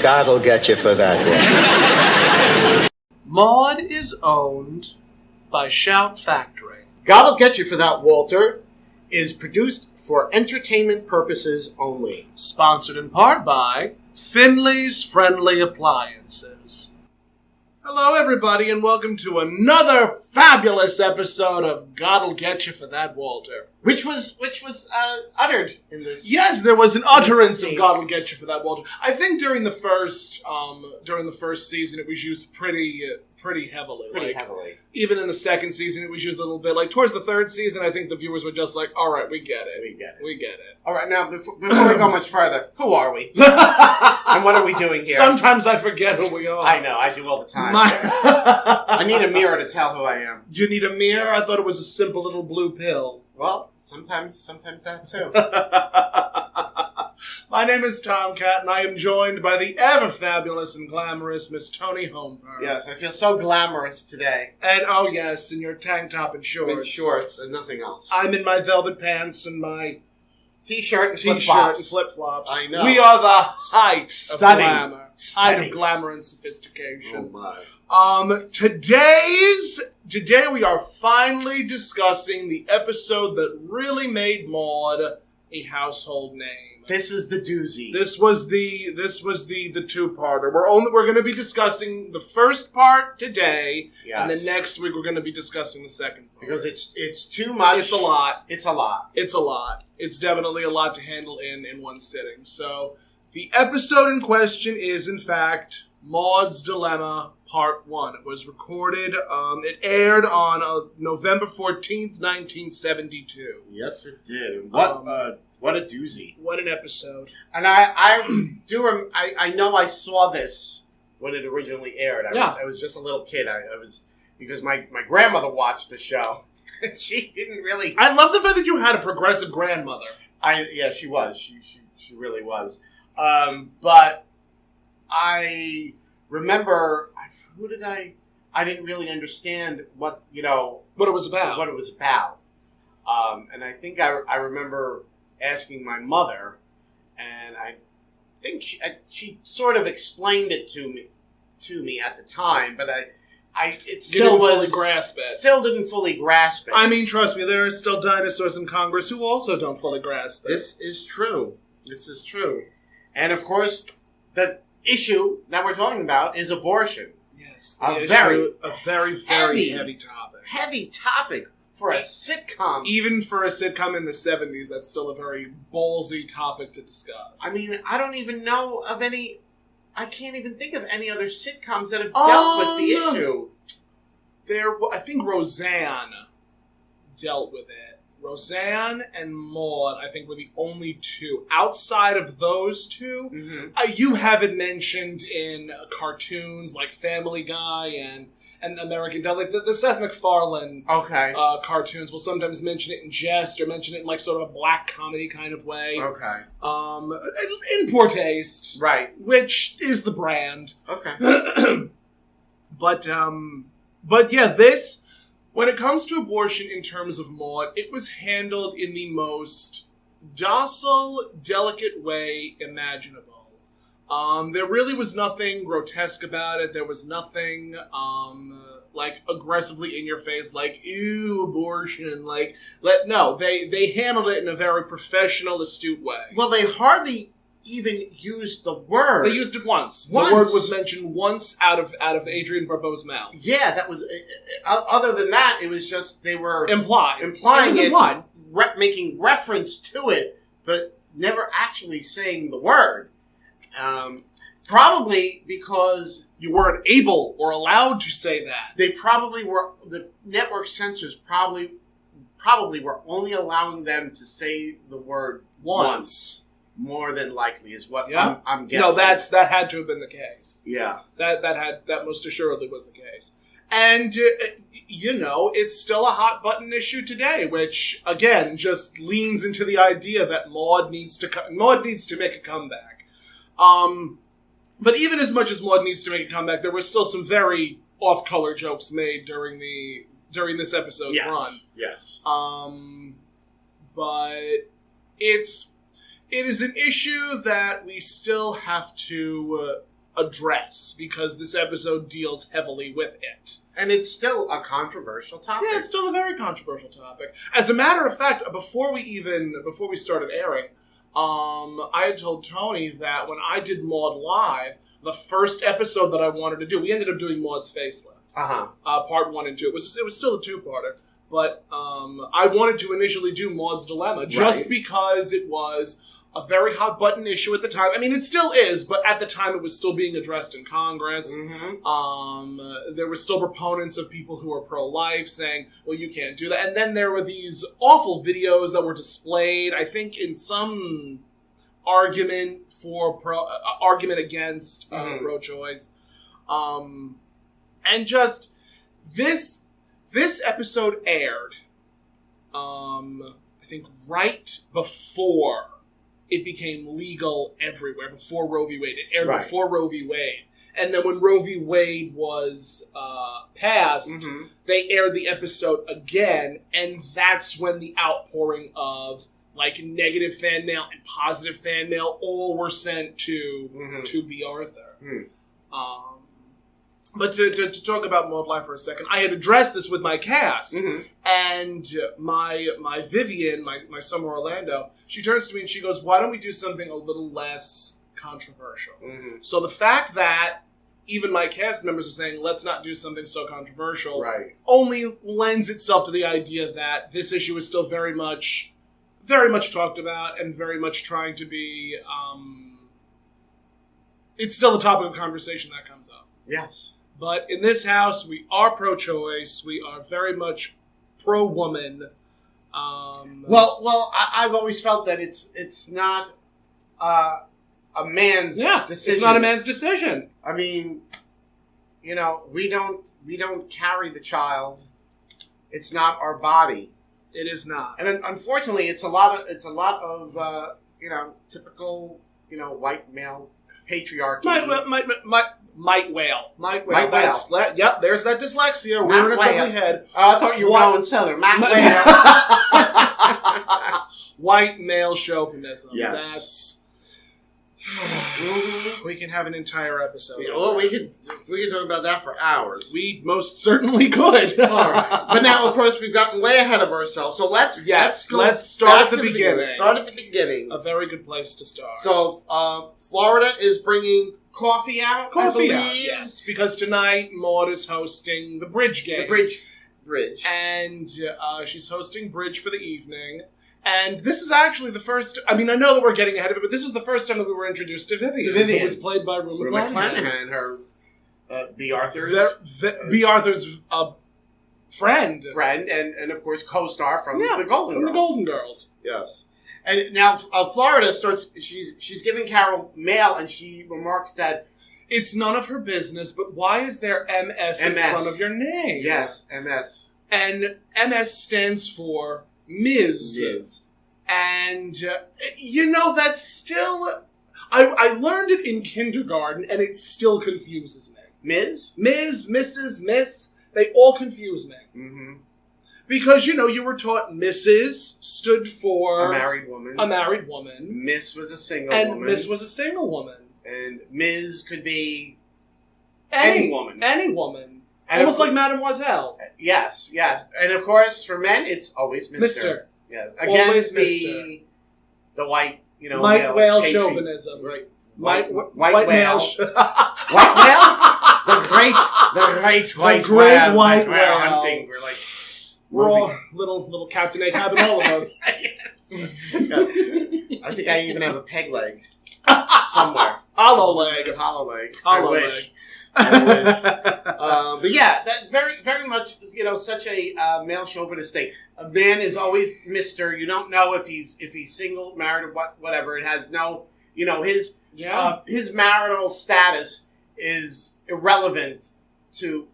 God'll get you for that one. Maude is owned by Shout Factory. God'll Get You for That, Walter is produced for entertainment purposes only. Sponsored in part by Finley's Friendly Appliances. Hello, everybody, and welcome to another fabulous episode of God'll Get You for That, Walter. Which was uttered in this. Yes, there was an utterance of scene. God'll Get You for That, Walter. I think during the first season, it was used pretty heavily. Pretty heavily. Even in the second season, it was used a little bit. Like, towards the third season, I think the viewers were just like, all right, we get it. We get it. All right, now, before we go much further, who are we? And what are we doing here? Sometimes I forget who we are. I know, I do all the time. I need a mirror to tell who I am. You need a mirror? I thought it was a simple little blue pill. Well, sometimes that too. My name is Tom Catt, and I am joined by the ever-fabulous and glamorous Miss Toni Homeperm. Yes, I feel so glamorous today. And, oh yes, in your tank top and shorts. I'm in shorts and nothing else. I'm in my velvet pants and my T-shirt and flip-flops. I know. We are the height of glamour. Stunning. Height of glamour and sophistication. Oh my. Today we are finally discussing the episode that really made Maude a household name. This is the doozy. This was the two-parter. We're going to be discussing the first part today, Yes. and then next week we're going to be discussing the second part. Because it's too much. It's a lot. It's a lot. It's a lot. It's definitely a lot to handle in one sitting. So the episode in question is, in fact, Maude's Dilemma Part 1. It was recorded, it aired on November 14th, 1972. Yes, it did. And what a doozy. What an episode. And I know I saw this when it originally aired. I was just a little kid. I was because my grandmother watched the show. She didn't really. I love the fact that you had a progressive grandmother. She was. She really was. But I remember I didn't really understand what it was about. And I think I remember asking my mother, and I think she sort of explained it to me at the time, but it still didn't fully grasp it. Still didn't fully grasp it. I mean, trust me, there are still dinosaurs in Congress who also don't fully grasp it. This is true. And of course, the issue that we're talking about is abortion. Yes, a very heavy topic. Heavy topic. For a sitcom. Even for a sitcom in the 70s, that's still a very ballsy topic to discuss. I mean, I don't even know of any... I can't even think of any other sitcoms that have dealt with the issue. I think Roseanne dealt with it. Roseanne and Maude, I think, were the only two. Outside of those two, you have it mentioned in cartoons like Family Guy and American Dad, like the Seth MacFarlane cartoons will sometimes mention it in jest or mention it in like sort of a black comedy kind of way. Okay. In poor taste. Right. Which is the brand. Okay. But yeah, this, when it comes to abortion in terms of Maude, it was handled in the most docile, delicate way imaginable. There really was nothing grotesque about it. There was nothing, like, aggressively in your face, like, ew, abortion, they handled it in a very professional, astute way. Well, they hardly even used the word. They used it once. The word was mentioned once out of Adrienne Barbeau's mouth. Yeah, that was, other than that, it was just, they were... implying it, making reference to it, but never actually saying the word. Probably because you weren't able or allowed to say that. They probably were. The network censors probably were only allowing them to say the word once. More than likely is what I'm guessing. No, that had to have been the case. Yeah, that most assuredly was the case. And it's still a hot button issue today, which again just leans into the idea that Maude needs to make a comeback. But even as much as Maude needs to make a comeback, there were still some very off-color jokes made during this episode's run. Yes. But it is an issue that we still have to address, because this episode deals heavily with it. And it's still a controversial topic. Yeah, it's still a very controversial topic. As a matter of fact, before we started airing, I had told Tony that when I did Maude live, the first episode that I wanted to do, we ended up doing Maude's facelift. Part 1 and 2. It was still a two-parter, but I wanted to initially do Maude's Dilemma just because it was a very hot button issue at the time. I mean, it still is, but at the time it was still being addressed in Congress. There were still proponents of people who were pro-life saying, well, you can't do that. And then there were these awful videos that were displayed, I think, in some argument against pro-choice. And just this episode aired, I think right before it became legal everywhere, before Roe v. Wade. It aired before Roe v. Wade. And then when Roe v. Wade was passed, they aired the episode again, and that's when the outpouring of like negative fan mail and positive fan mail all were sent to B. Arthur. But to talk about Maude Live for a second, I had addressed this with my cast, and my Vivian, my Summer Orlando, she turns to me and she goes, why don't we do something a little less controversial? So the fact that even my cast members are saying, let's not do something so controversial, only lends itself to the idea that this issue is still very much talked about and very much trying to be, it's still the topic of conversation that comes up. Yes. But in this house, we are pro-choice. We are very much pro-woman. I've always felt that it's not a man's decision. It's not a man's decision. I mean, we don't carry the child. It's not our body. It is not. And unfortunately, it's a lot of typical white male patriarchy. Might whale. Yep, there's that dyslexia. We're in its ugly head. I thought you were going southern. White male chauvinism. Yes. We can have an entire episode. Yeah, well, we could talk about that for hours. We most certainly could. All right. But now, of course, we've gotten way ahead of ourselves. So let's start at the beginning. Start at the beginning. A very good place to start. So, Florida is bringing coffee out, I believe. Yes, because tonight Maude is hosting the bridge game. The bridge. And she's hosting bridge for the evening. And this is actually the first... I mean, I know that we're getting ahead of it, but this was the first time that we were introduced to Vivian. Who was played by Rue McClanahan. Her B. Arthur's... B. Arthur's friend. And of course, co-star from The Golden Girls. The Golden Girls. Yes. And now Florida starts... She's giving Carol mail, and she remarks that... It's none of her business, but why is there MS in front of your name? Yes, MS. And MS stands for... Ms. And, that's still... I learned it in kindergarten, and it still confuses me. Ms? Ms, Mrs., Miss, they all confuse me. Because, you were taught Mrs. stood for... A married woman. Miss was a single woman. And Miss was a single woman. And Ms. could be any woman. Any woman. And almost like Mademoiselle. Yes. And of course, for men, it's always Mr. Yes. Again, always the white, white whale chauvinism. Right. White male. White male? The great white whale hunting. We're all little Captain Ahab and all of us. Yes. I think I even have a peg leg somewhere. Hollow leg. I wish. But yeah, that very, very much, such a male chauvinist thing. A man is always Mr. You don't know if he's single, married, or whatever. It has no, his marital status is irrelevant to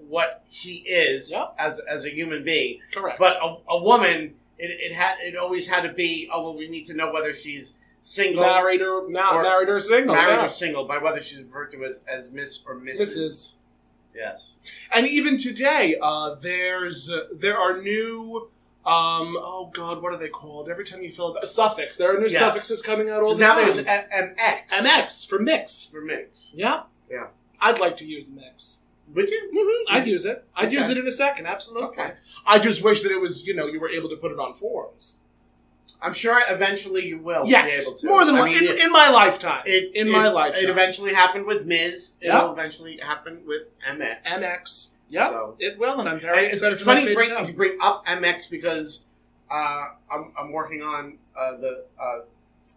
what he is as a human being. Correct. But a woman, it always had to be. Oh well, we need to know whether she's single, married or single, married or single, by whether she's referred to as Miss or Mrs. Mrs. Yes, and even today, there are new. Oh God, what are they called? Every time you fill it, a suffix. There are new suffixes coming out all the time. Now there's MX. MX for mix. For mix. Yeah. Yeah. I'd like to use Mix. Would you? Mm-hmm. I'd use it. I'd use it in a second, absolutely. Okay. I just wish that it was, you were able to put it on forums. I'm sure eventually you will be Yes, able to. more than one. In my lifetime. My lifetime. It eventually happened with Ms. Yep. It'll eventually happen with MX. MX. Yep, So. it will, and I'm very excited. It's funny you bring up MX because I'm working on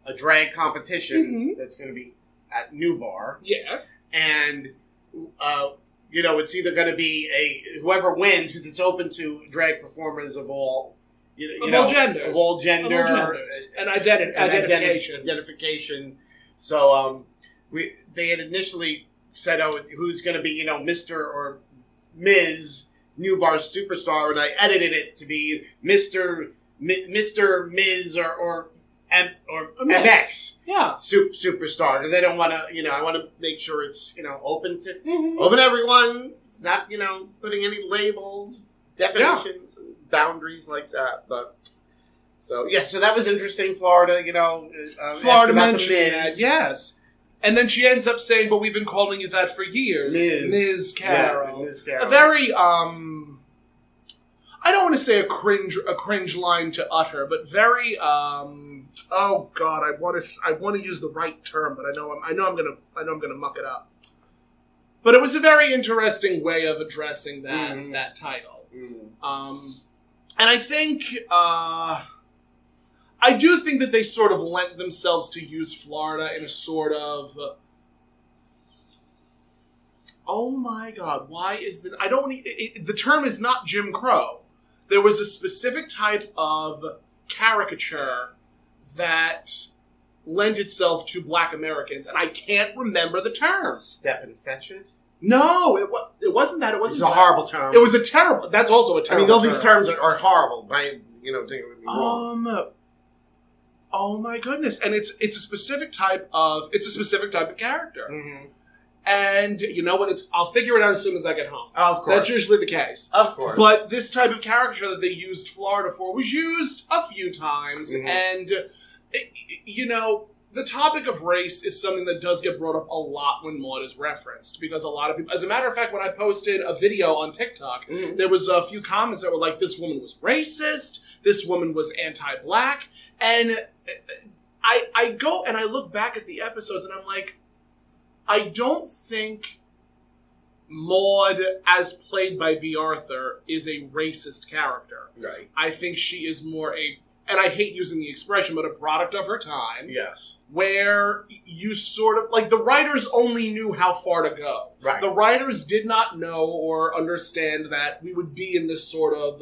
a drag competition that's going to be at New Bar. Yes. And, it's either going to be whoever wins, because it's open to drag performers of all, all genders. Of all gender. And identifications. Identification. So, they had initially said, who's going to be, Mr. or Ms. New Bar Superstar, and I edited it to be Mr. Ms. or MX. Yeah. Superstar, because I don't want to, I want to make sure it's, open to everyone, not, putting any labels, definitions, and boundaries like that. But so that was interesting. Florida, Florida mentioned that, yes. And then she ends up saying, "But we've been calling you that for years, Ms. Carroll." Yeah, Ms. Carroll. A very I don't want to say a cringe line to utter, but very oh God, I want to use the right term, but I know I'm gonna muck it up. But it was a very interesting way of addressing that title. And I think I do think that they sort of lent themselves to use Florida in a sort of oh my God, why is that? The term is not Jim Crow. There was a specific type of caricature that lent itself to Black Americans, and I can't remember the term. Step and fetch it? No, it wasn't that. It wasn't. It's a horrible term. It was a terrible. That's also a terrible. All these terms are horrible. Don't get me wrong. Oh my goodness! And it's a specific type of character. Mm-hmm. And you know what? I'll figure it out as soon as I get home. Of course. That's usually the case. Of course. But this type of caricature that they used Florida for was used a few times. Mm-hmm. And, the topic of race is something that does get brought up a lot when Maude is referenced. Because a lot of people... As a matter of fact, when I posted a video on TikTok, there was a few comments that were like, this woman was racist, this woman was anti-Black. And I go and I look back at the episodes and I'm like, I don't think Maude, as played by B. Arthur, is a racist character. Right. I think she is more and I hate using the expression, but a product of her time. Yes. Where you sort of, like, the writers only knew how far to go. Right. The writers did not know or understand that we would be in this sort of,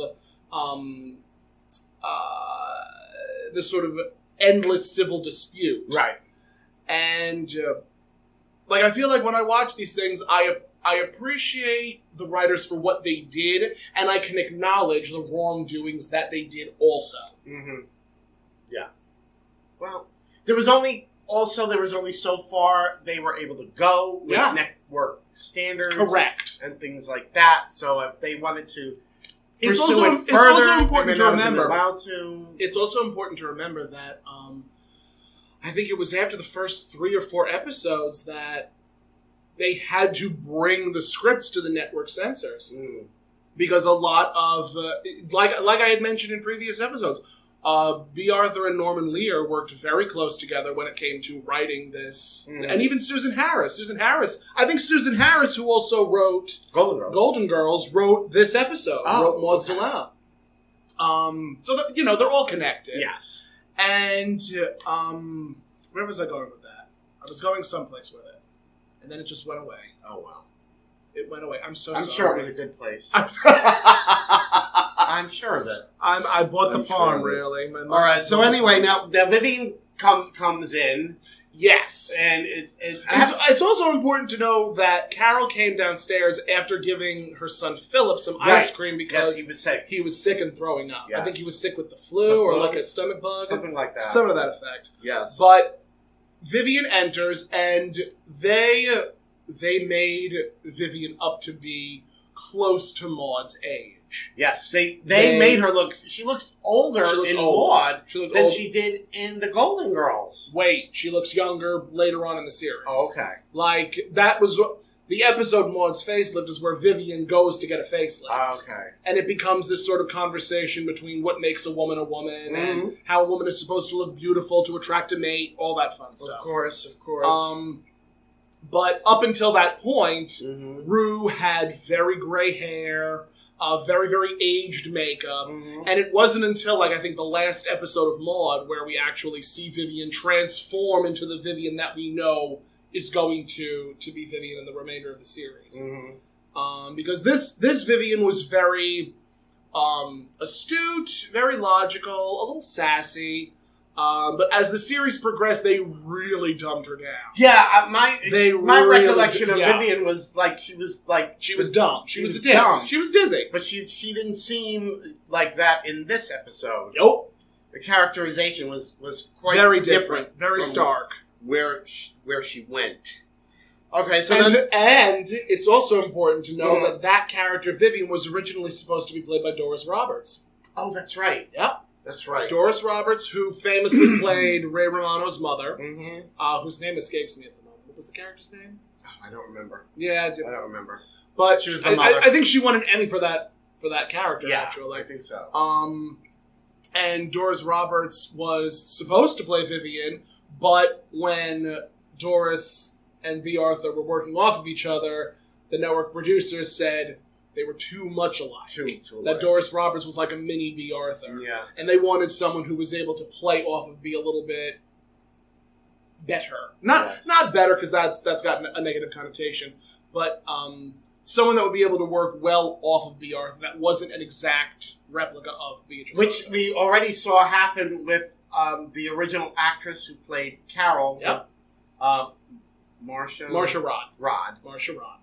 endless civil dispute. Right. And... I feel like when I watch these things, I appreciate the writers for what they did, and I can acknowledge the wrongdoings that they did also. Mm-hmm. Yeah. Well, there was only so far they were able to go with network standards. Correct. And things like that. So if they wanted to it's pursue also it further, it's also important to remember. It's also important to remember that I think it was after the first 3 or 4 episodes that they had to bring the scripts to the network censors. Because a lot of, like I had mentioned in previous episodes, B. Arthur and Norman Lear worked very close together when it came to writing this. And even Susan Harris. I think Susan Harris, who also wrote Golden Girls, wrote this episode, wrote Maude's Dilemma. They're all connected. Yes. And, where was I going with that? I was going someplace with it. And then it just went away. Oh, wow. It went away. I'm sorry. I'm sure it was a good place. I'm sure of it. I bought the farm, really. All right, so anyway, now Vivian comes in. Yes. And it's also important to know that Carol came downstairs after giving her son Philip some ice cream because he was sick. He was sick and throwing up. Yes. I think he was sick with the flu or like a stomach bug. Something like that. Some of that effect. Yes. But Vivian enters and they made Vivian up to be close to Maude's age. Yes, they made her look. She looks older in Maude than she did in the Golden Girls. Wait, she looks younger later on in the series. Oh, okay. Like, that was the episode Maude's Facelift is where Vivian goes to get a facelift. Okay. And it becomes this sort of conversation between what makes a woman and how a woman is supposed to look beautiful to attract a mate, all that fun stuff. Of course. But up until that point, Rue had very gray hair, very, very aged makeup, and it wasn't until, like, I think the last episode of Maude where we actually see Vivian transform into the Vivian that we know is going to be Vivian in the remainder of the series. Because this Vivian was very astute, very logical, a little sassy. But as the series progressed, they really dumbed her down. Yeah, my recollection of Vivian was like she was dumb. She was dumb. She was dizzy. But she didn't seem like that in this episode. Nope. The characterization was quite very different, very stark. Where she went. Okay, so and it's also important to know that character Vivian was originally supposed to be played by Doris Roberts. Oh, that's right. Yep. That's right. Doris Roberts, who famously played Ray Romano's mother, whose name escapes me at the moment. What was the character's name? Oh, I don't remember. Yeah, I don't remember. But she was the mother. I think she won an Emmy for that character. Yeah, actually. I think so. And Doris Roberts was supposed to play Vivian, but when Doris and B. Arthur were working off of each other, the network producers said they were too much alike. Too alike. That Doris Roberts was like a mini B. Arthur. Yeah. And they wanted someone who was able to play off of B a little bit better. Not better, because that's got a negative connotation, but someone that would be able to work well off of B. Arthur that wasn't an exact replica of Beatrice Which Arthur. we already saw happen with the original actress who played Carol. Yep. Marcia Rod,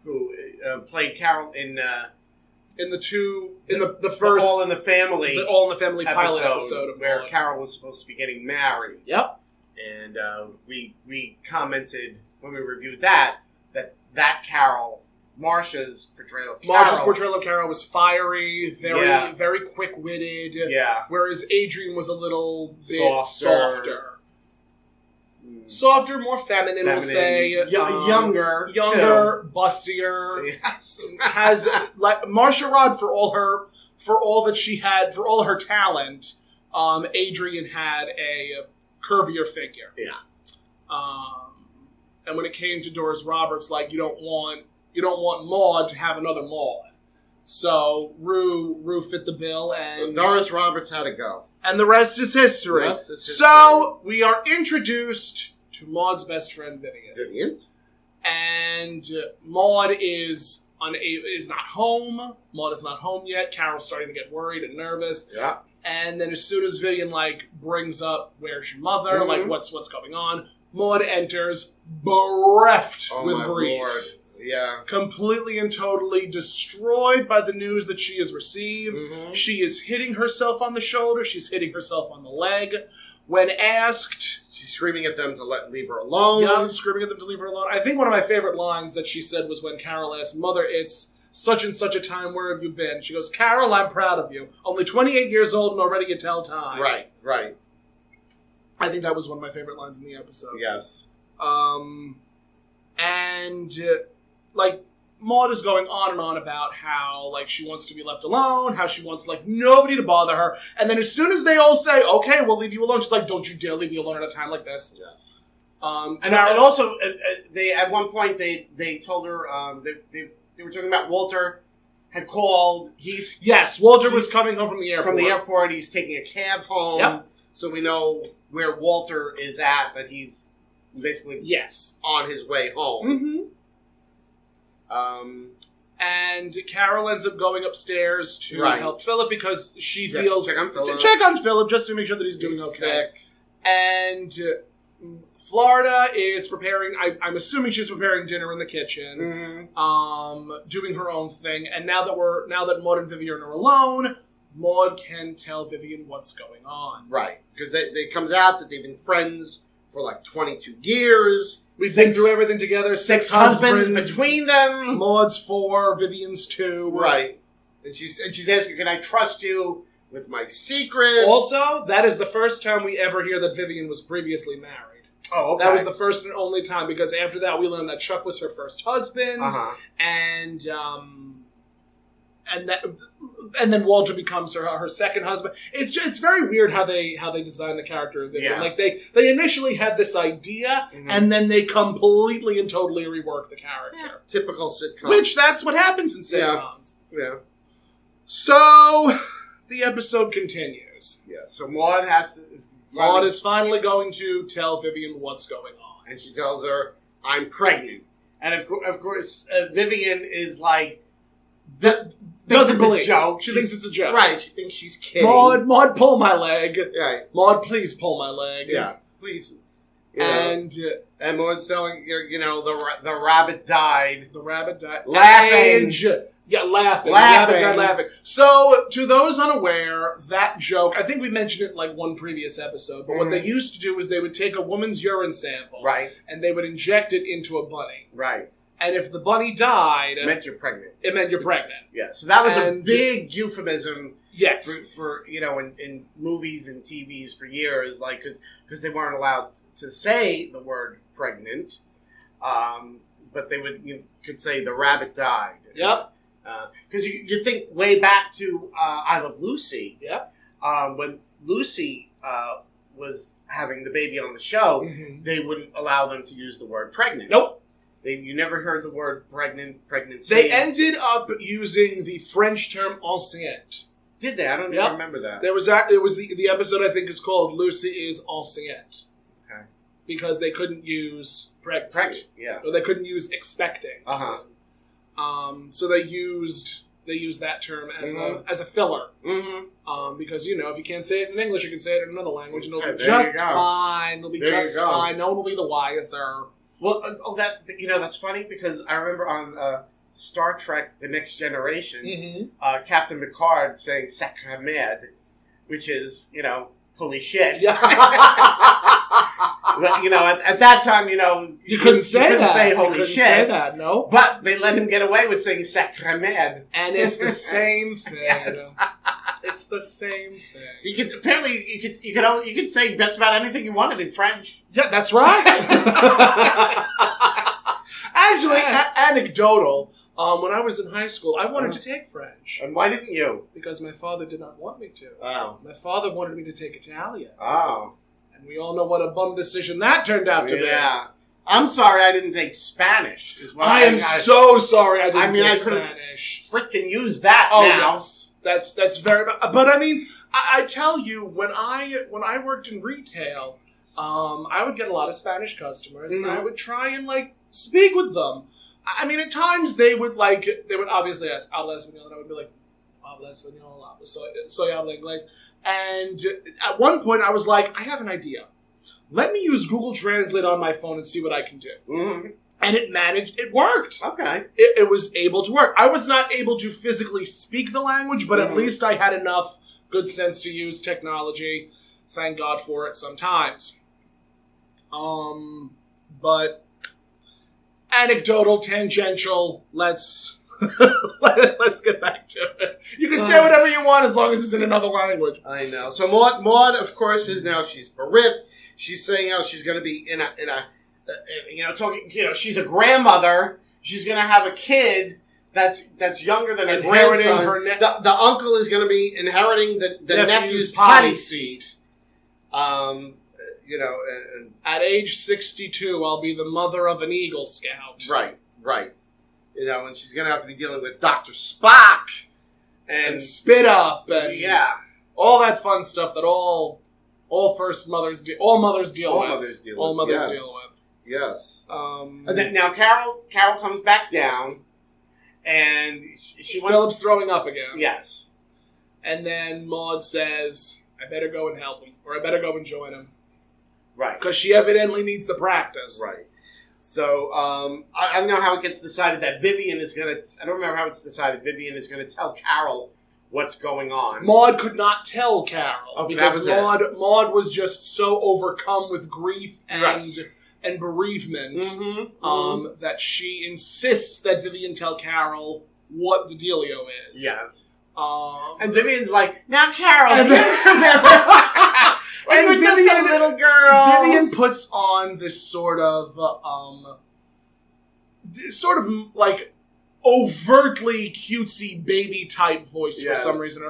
who played Carol in the first All in the Family, pilot episode of where Maude. Carol was supposed to be getting married. Yep. And we commented when we reviewed that Carol, Marcia's portrayal of Carol was fiery, very quick-witted. Yeah. Whereas Adrian was a little bit softer. Softer, more feminine, we'll say. Younger, bustier. Yes. Has like Marcia Rod, for all that she had, for all her talent, Adrian had a curvier figure. Yeah. And when it came to Doris Roberts, like, you don't want Maude to have another Maude. So Rue fit the bill, and so Doris Roberts had to go. And the rest is history. So we are introduced to Maude's best friend, Vivian. And Maude is not home. Maude is not home yet. Carol's starting to get worried and nervous. Yeah. And then as soon as Vivian brings up where's your mother, what's going on, Maude enters bereft with grief. Lord. Yeah. Completely and totally destroyed by the news that she has received. She is hitting herself on the shoulder. She's hitting herself on the leg. When asked... She's screaming at them to leave her alone. Yeah, screaming at them to leave her alone. I think one of my favorite lines that she said was when Carol asked, "Mother, it's such and such a time. Where have you been?" She goes, "Carol, I'm proud of you. Only 28 years old and already you tell time." Right. I think that was one of my favorite lines in the episode. Yes. Maude is going on and on about how, she wants to be left alone, how she wants, nobody to bother her. And then as soon as they all say, "Okay, we'll leave you alone," she's like, "Don't you dare leave me alone at a time like this." Yes. And also, they at one point, they told her, they were talking about Walter had called. Walter was coming home from the airport. He's taking a cab home. Yep. So we know where Walter is at, that he's basically on his way home. And Carol ends up going upstairs to help Philip because she feels... Check on Philip just to make sure that he's doing okay. Sick. And Florida is preparing... I'm assuming she's preparing dinner in the kitchen. Doing her own thing. And now that Maude and Vivian are alone, Maude can tell Vivian what's going on. Right. Because it comes out that they've been friends for like 22 years. We've been through everything together. 6 husbands between them. Maude's 4, Vivian's 2. Right. And she's asking, can I trust you with my secret? Also, that is the first time we ever hear that Vivian was previously married. Oh, okay. That was the first and only time, because after that we learned that Chuck was her first husband, and then Walter becomes her second husband. It's very weird how they design the character of Vivian. Yeah. Like they initially had this idea, and then they completely and totally rework the character. Yeah, typical sitcom. Which that's what happens in sitcoms. Yeah. So the episode continues. Yeah. So Maude is finally going to tell Vivian what's going on, and she tells her, "I'm pregnant." And of course, Vivian is like, doesn't believe it's a joke. She thinks it's a joke. Right. She thinks she's kidding. Maude, pull my leg. Right. Maude, please pull my leg. Yeah. Please. And Maude's telling the rabbit died. The rabbit died. Laughing. Laughing. The rabbit died laughing. So, to those unaware, that joke, I think we mentioned it in like one previous episode, but what they used to do is they would take a woman's urine sample. Right. And they would inject it into a bunny. Right. And if the bunny died... It meant you're pregnant. It meant you're pregnant. Yeah, so that was a big euphemism. Yes. For in movies and TVs for years, like, because they weren't allowed to say the word pregnant, but they could say the rabbit died. Yep. Because you think way back to I Love Lucy. Yep. When Lucy was having the baby on the show, they wouldn't allow them to use the word pregnant. Nope. You never heard the word pregnancy. They ended up using the French term enceinte. Did they? I don't even remember that. It was the episode, I think, is called Lucy is enceinte. Okay. Because they couldn't use pregnant. Yeah. Or they couldn't use expecting. So they used that term as a filler. Because if you can't say it in English, you can say it in another language, and it'll be just fine. It'll be just fine. No one will be the wiser. Well, that's funny, because I remember on Star Trek: The Next Generation, Captain Picard saying "sacre merde," which is holy shit. Yeah. But at that time, you couldn't say that. Say holy shit. Say that, no. But they let him get away with saying "sacre merde," and it's the same thing. Yes. It's the same thing. So you could say just about anything you wanted in French. Yeah, that's right. Actually, anecdotal. When I was in high school, I wanted to take French. And why didn't you? Because my father did not want me to. Oh. My father wanted me to take Italian. Oh. And we all know what a bum decision that turned out to be. Yeah. I'm sorry I didn't take Spanish. I am so sorry I didn't take Spanish. Freaking use that now. Yes. That's very bad. But I mean, I tell you, when I worked in retail, I would get a lot of Spanish customers, and I would try and speak with them. I mean, at times they would obviously ask "habla español," and I would be like, "Habla español, soy habla inglés." And at one point, I was like, "I have an idea. Let me use Google Translate on my phone and see what I can do." And it worked. Okay. It was able to work. I was not able to physically speak the language, but at least I had enough good sense to use technology. Thank God for it sometimes. But anecdotal, tangential, let's get back to it. You can say whatever you want as long as it's in another language. I know. So Maude, of course, she's bereft. She's saying how she's going to be in a she's a grandmother. She's going to have a kid that's younger than her grandson. The uncle is going to be inheriting the nephew's potty seat. At age 62, I'll be the mother of an Eagle Scout. Right. And she's going to have to be dealing with Dr. Spock and Spit Up and all that fun stuff that all mothers deal with. Yes. And then now Carol comes back down, and Philip's throwing up again. Yes. And then Maude says, "I better go and help him, or I better go and join him." Right. Because she evidently needs the practice. Right. So, I don't know how it gets decided that Vivian is going to... I don't remember how it's decided Vivian is going to tell Carol what's going on. Maude could not tell Carol because that was Maude was just so overcome with grief and Yes. and bereavement that she insists that Vivian tell Carol what the dealio is. Yes. And Vivian's like, now Carol, And do you remember when you were just a little girl? Vivian puts on this sort of like overtly cutesy baby type voice for some reason.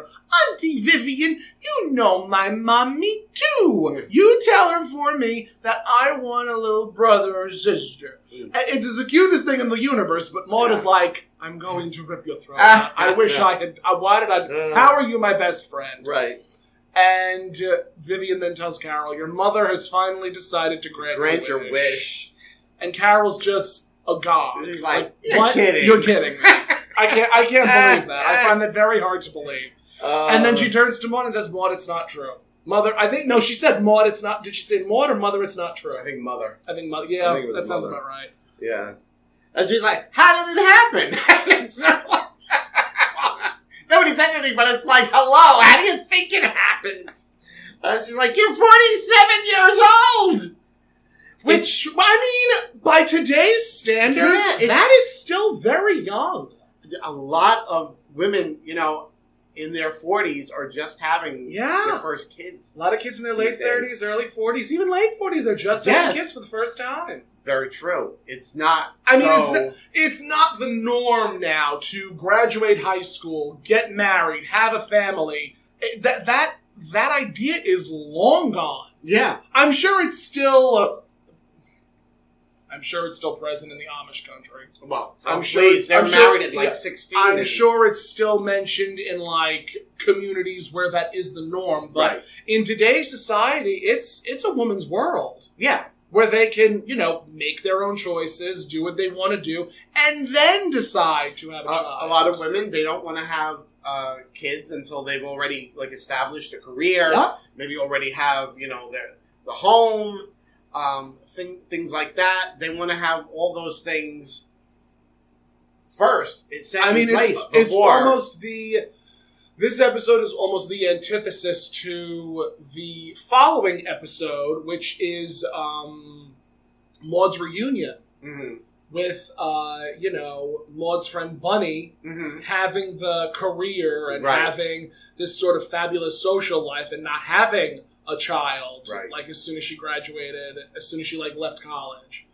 Auntie Vivian, you know my mommy too. You tell her for me that I want a little brother or sister. It is the cutest thing in the universe, but Maude is like, I'm going to rip your throat out. I wish I had. Why did I? How are you my best friend? Right. And Vivian then tells Carol, your mother has finally decided to grant your wish. And Carol's just agog. She's like, what? Kidding. You're kidding me. I can't believe that. I find that very hard to believe. And then she turns to Maude and says, Maude, it's not true. Mother, she said Maude, it's not. Did she say Maude or Mother, it's not true? I think Mother. Yeah, I think it was that sounds Mother. about right. Yeah. And she's like, how did it happen? And it's sort of like, nobody said anything, but it's like, hello, how do you think it happened? And she's like, you're 47 years old! Which, I mean, by today's standards, that is still very young. A lot of women, in their 40s are just having their first kids. A lot of kids in their late 30s, early 40s, even late 40s, they're just having kids for the first time. Very true. It's not. It's not the norm now to graduate high school, get married, have a family. That idea is long gone. Yeah, I'm sure it's still. I'm sure it's still present in the Amish country. Well, I'm they're married at like 16. I'm sure it's still mentioned in like communities where that is the norm. But in today's society, it's a woman's world. Yeah. Where they can, make their own choices, do what they want to do, and then decide to have a child. A lot of women, they don't want to have kids until they've already established a career. Yep. Maybe already have the home, things like that. They want to have all those things first. It's it's almost This episode is almost the antithesis to the following episode, which is Maude's reunion with, Maude's friend Bunny having the career and having this sort of fabulous social life and not having a child, like as soon as she graduated, as soon as she left college.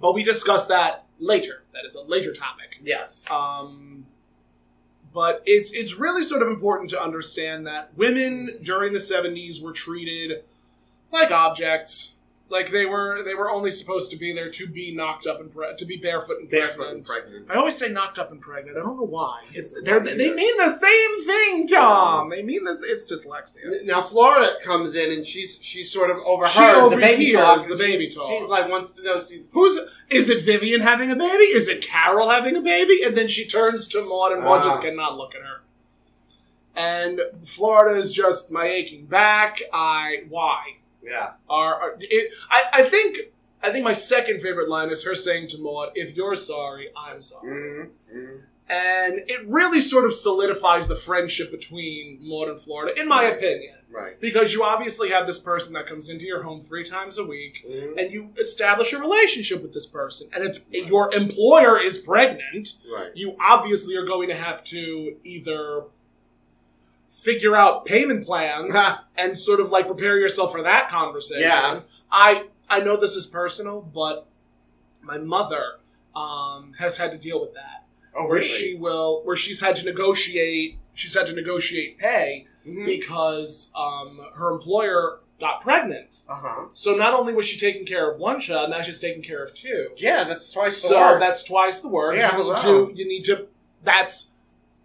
But we discussed that later. That is a later topic. Yes. But it's really sort of important to understand that women during the 70s were treated like objects. Like they were only supposed to be there to be knocked up and to be barefoot and pregnant. I always say knocked up and pregnant. I don't know why. They mean the same thing, Tom. They mean this. It's dyslexia. Now Florida comes in and she's sort of overheard the baby talk. She's like wants to know is it Vivian having a baby? Is it Carol having a baby? And then she turns to Maude and Maude just cannot look at her. And Florida is just my aching back. Why? Yeah. I think my second favorite line is her saying to Maude, if you're sorry, I'm sorry. And it really sort of solidifies the friendship between Maude and Florida, in my opinion. Right. Because you obviously have this person that comes into your home 3 times a week, and you establish a relationship with this person. And if your employer is pregnant, you obviously are going to have to either figure out payment plans and sort of prepare yourself for that conversation. Yeah. I know this is personal, but my mother has had to deal with that. Oh, where really? where she's had to negotiate pay because her employer got pregnant. So not only was she taking care of one child, now she's taking care of 2. Yeah, that's twice the work. So that's twice the work. Yeah,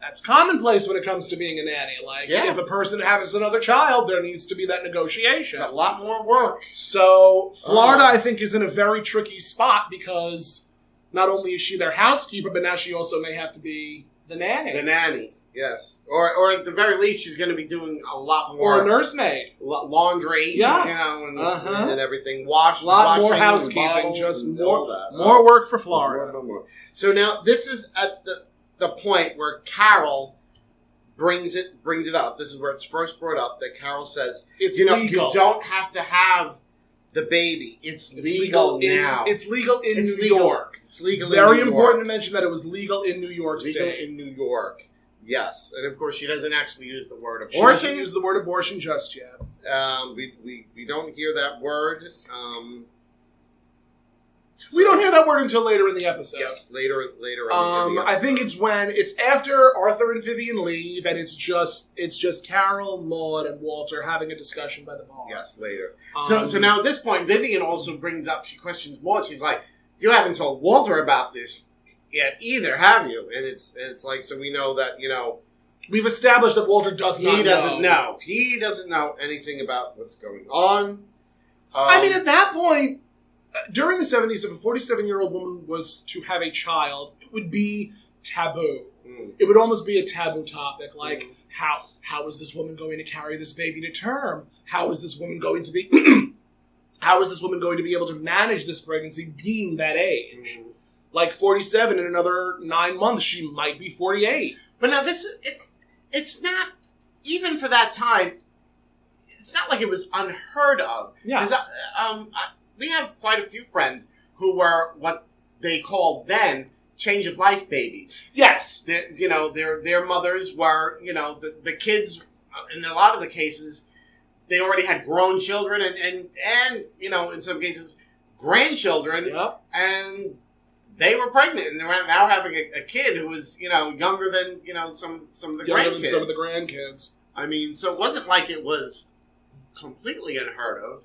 that's commonplace when it comes to being a nanny. If a person has another child, there needs to be that negotiation. It's a lot more work. So Florida, I think, is in a very tricky spot because not only is she their housekeeper, but now she also may have to be the nanny. The nanny, yes. Or at the very least, she's going to be doing a lot more. Or a nursemaid. Laundry, and everything. Washing, more housekeeping, just more work for Florida. More. So now, this is at the the point where Carol brings it up. This is where it's first brought up, that Carol says, It's you legal. You don't have to have the baby. It's legal now. It's legal in New York. It's legal Very in New York. important to mention that it was legal in New York Legal State. in New York. Yes. And of course, she doesn't actually use the word She abortion. doesn't use the word abortion just yet. We don't hear that word. We don't hear that word until later in the episode. Yes, later in the episode. I think it's after Arthur and Vivian leave, and it's just Carol, Maude, and Walter having a discussion by the bar. Yes, later. So now at this point, Vivian also brings up, she questions Maude. She's like, "You haven't told Walter about this yet either, have you?" And it's like, so we know that, we've established that Walter does not know. He doesn't know. He doesn't know anything about what's going on. I mean, at that point, during the 70s, if a 47-year-old woman was to have a child, it would be taboo. It would almost be a taboo topic, like, how is this woman going to carry this baby to term? How is this woman going to be... how is this woman going to be able to manage this pregnancy being that age? Like 47, in another 9 months, she might be 48. But now it's not, even for that time, it's not like it was unheard of. Yeah. We have quite a few friends who were what they called then change of life babies. Yes. Their mothers were, the kids, in a lot of the cases, they already had grown children and in some cases, grandchildren. Yep. And they were pregnant, and they were now having a kid who was, younger than, some of the Younger grandkids. than some of the grandkids. I mean, so it wasn't like it was completely unheard of,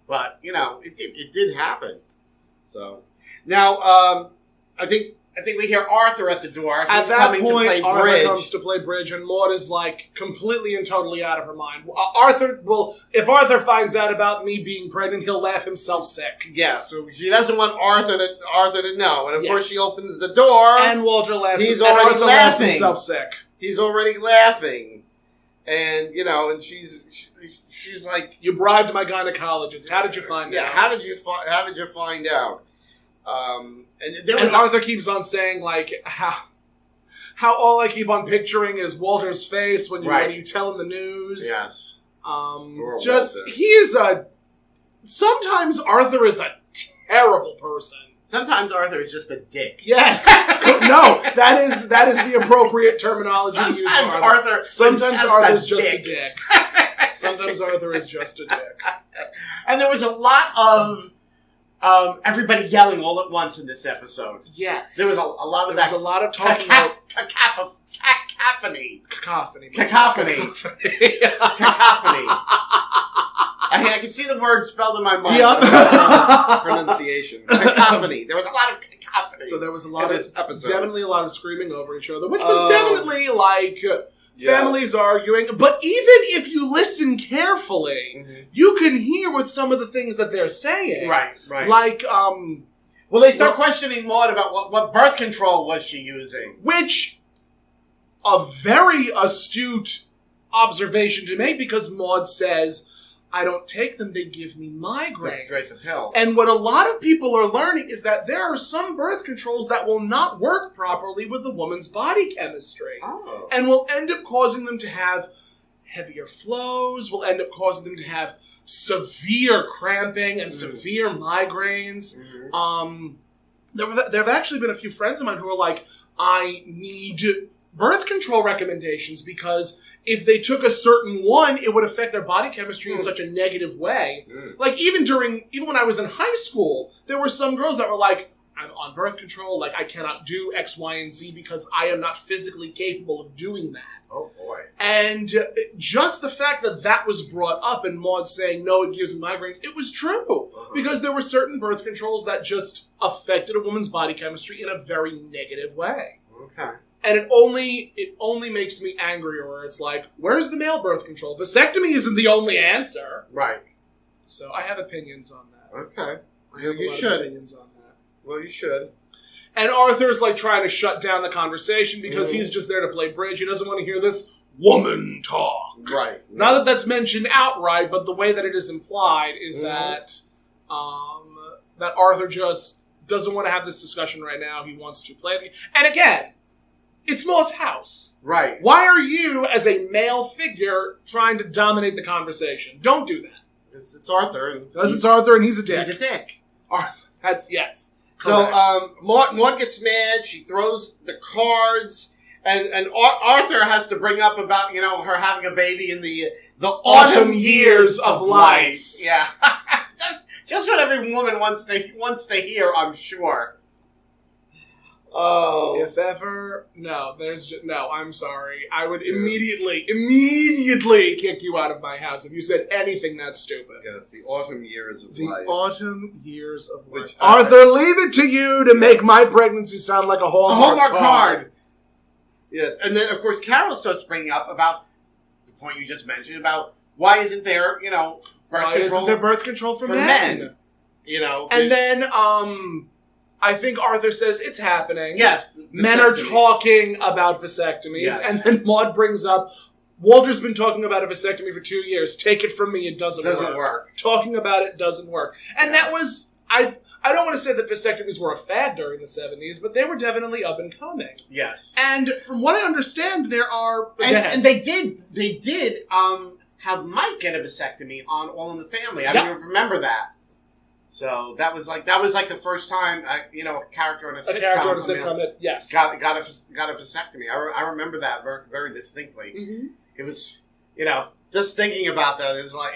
but, it did happen. So, now, I think we hear Arthur at the door. At He's that coming point, to play Arthur bridge. comes to play bridge, and Maude is, like, completely and totally out of her mind. If Arthur finds out about me being pregnant, he'll laugh himself sick. Yeah, so she doesn't want Arthur to know. And of course she opens the door. And Walter laughs. He's and already Arthur laughs laughing. himself sick. He's already laughing. And, and she's like, "You bribed my gynecologist. How did you find out?" Yeah, how did you find out? And Arthur keeps on saying, like, how all I keep on picturing is Walter's face when you tell him the news. Yes. Sometimes Arthur is a terrible person. Sometimes Arthur is just a dick. Yes. No, that is the appropriate terminology to use for Arthur. Sometimes Arthur's just a dick. Sometimes Arthur is just a dick. And there was a lot of everybody yelling all at once in this episode. Yes. There was a lot of There that. was a lot of talking about... Cacophony. Cacophony. I can see the word spelled in my mind. Yep. Pronunciation. Cacophony. There was a lot of cacophony. So there was a lot of... this episode. Definitely a lot of screaming over each other, which was definitely like... Families arguing, but even if you listen carefully, you can hear what some of the things that they're saying. Right. Like, well, they start questioning Maude about what birth control was she using. Which, a very astute observation to make, because Maude says, "I don't take them, they give me migraines." Grace of Hill. And what a lot of people are learning is that there are some birth controls that will not work properly with the woman's body chemistry. Oh. And will end up causing them to have heavier flows, will end up causing them to have severe cramping and severe migraines. There have actually been a few friends of mine who are like, "I need birth control recommendations because if they took a certain one, it would affect their body chemistry in such a negative way." Like, even when I was in high school, there were some girls that were like, "I'm on birth control, like, I cannot do X, Y, and Z because I am not physically capable of doing that." Oh, boy. And just the fact that was brought up and Maude saying, "No, it gives me migraines," it was true. Because there were certain birth controls that just affected a woman's body chemistry in a very negative way. Okay. And it only makes me angrier where it's like, where's the male birth control? Vasectomy isn't the only answer. Right. So I have opinions on that. Okay. I have You a lot should. of opinions on that. Well, you should. And Arthur's like trying to shut down the conversation because he's just there to play bridge. He doesn't want to hear this woman talk. Right. Not that that's mentioned outright, but the way that it is implied is that Arthur just doesn't want to have this discussion right now. He wants to play. And again, It's Maude's house. Right. Why are you, as a male figure, trying to dominate the conversation? Don't do that. It's Arthur. Because it's Arthur and he's a dick. He's a dick. Arthur, yes. So, Correct. Maude gets mad. She throws the cards. And Arthur has to bring up about, her having a baby in the autumn years of life. Yeah. just what every woman wants to hear, I'm sure. Oh. If ever... No, I'm sorry. I would immediately kick you out of my house if you said anything that stupid. Yes, the autumn years of life. The autumn years of life. Which, Arthur, leave it to you to make my pregnancy sound like a Hallmark card. Yes, and then, of course, Carol starts bringing up about the point you just mentioned about why isn't there, birth control for men? And then, I think Arthur says it's happening. Yes. Men are talking about vasectomies. Yes. And then Maude brings up, Walter's been talking about a vasectomy for 2 years. Take it from me, it doesn't work. Talking about it doesn't work. And that was... I don't want to say that vasectomies were a fad during the 70s, but they were definitely up and coming. Yes. And from what I understand, there are... And they did have Mike get a vasectomy on All in the Family. I don't even remember that. So that was like the first time, a character on a sitcom yes. got a vasectomy. I remember that very, very distinctly. Mm-hmm. It was, just thinking about that is like...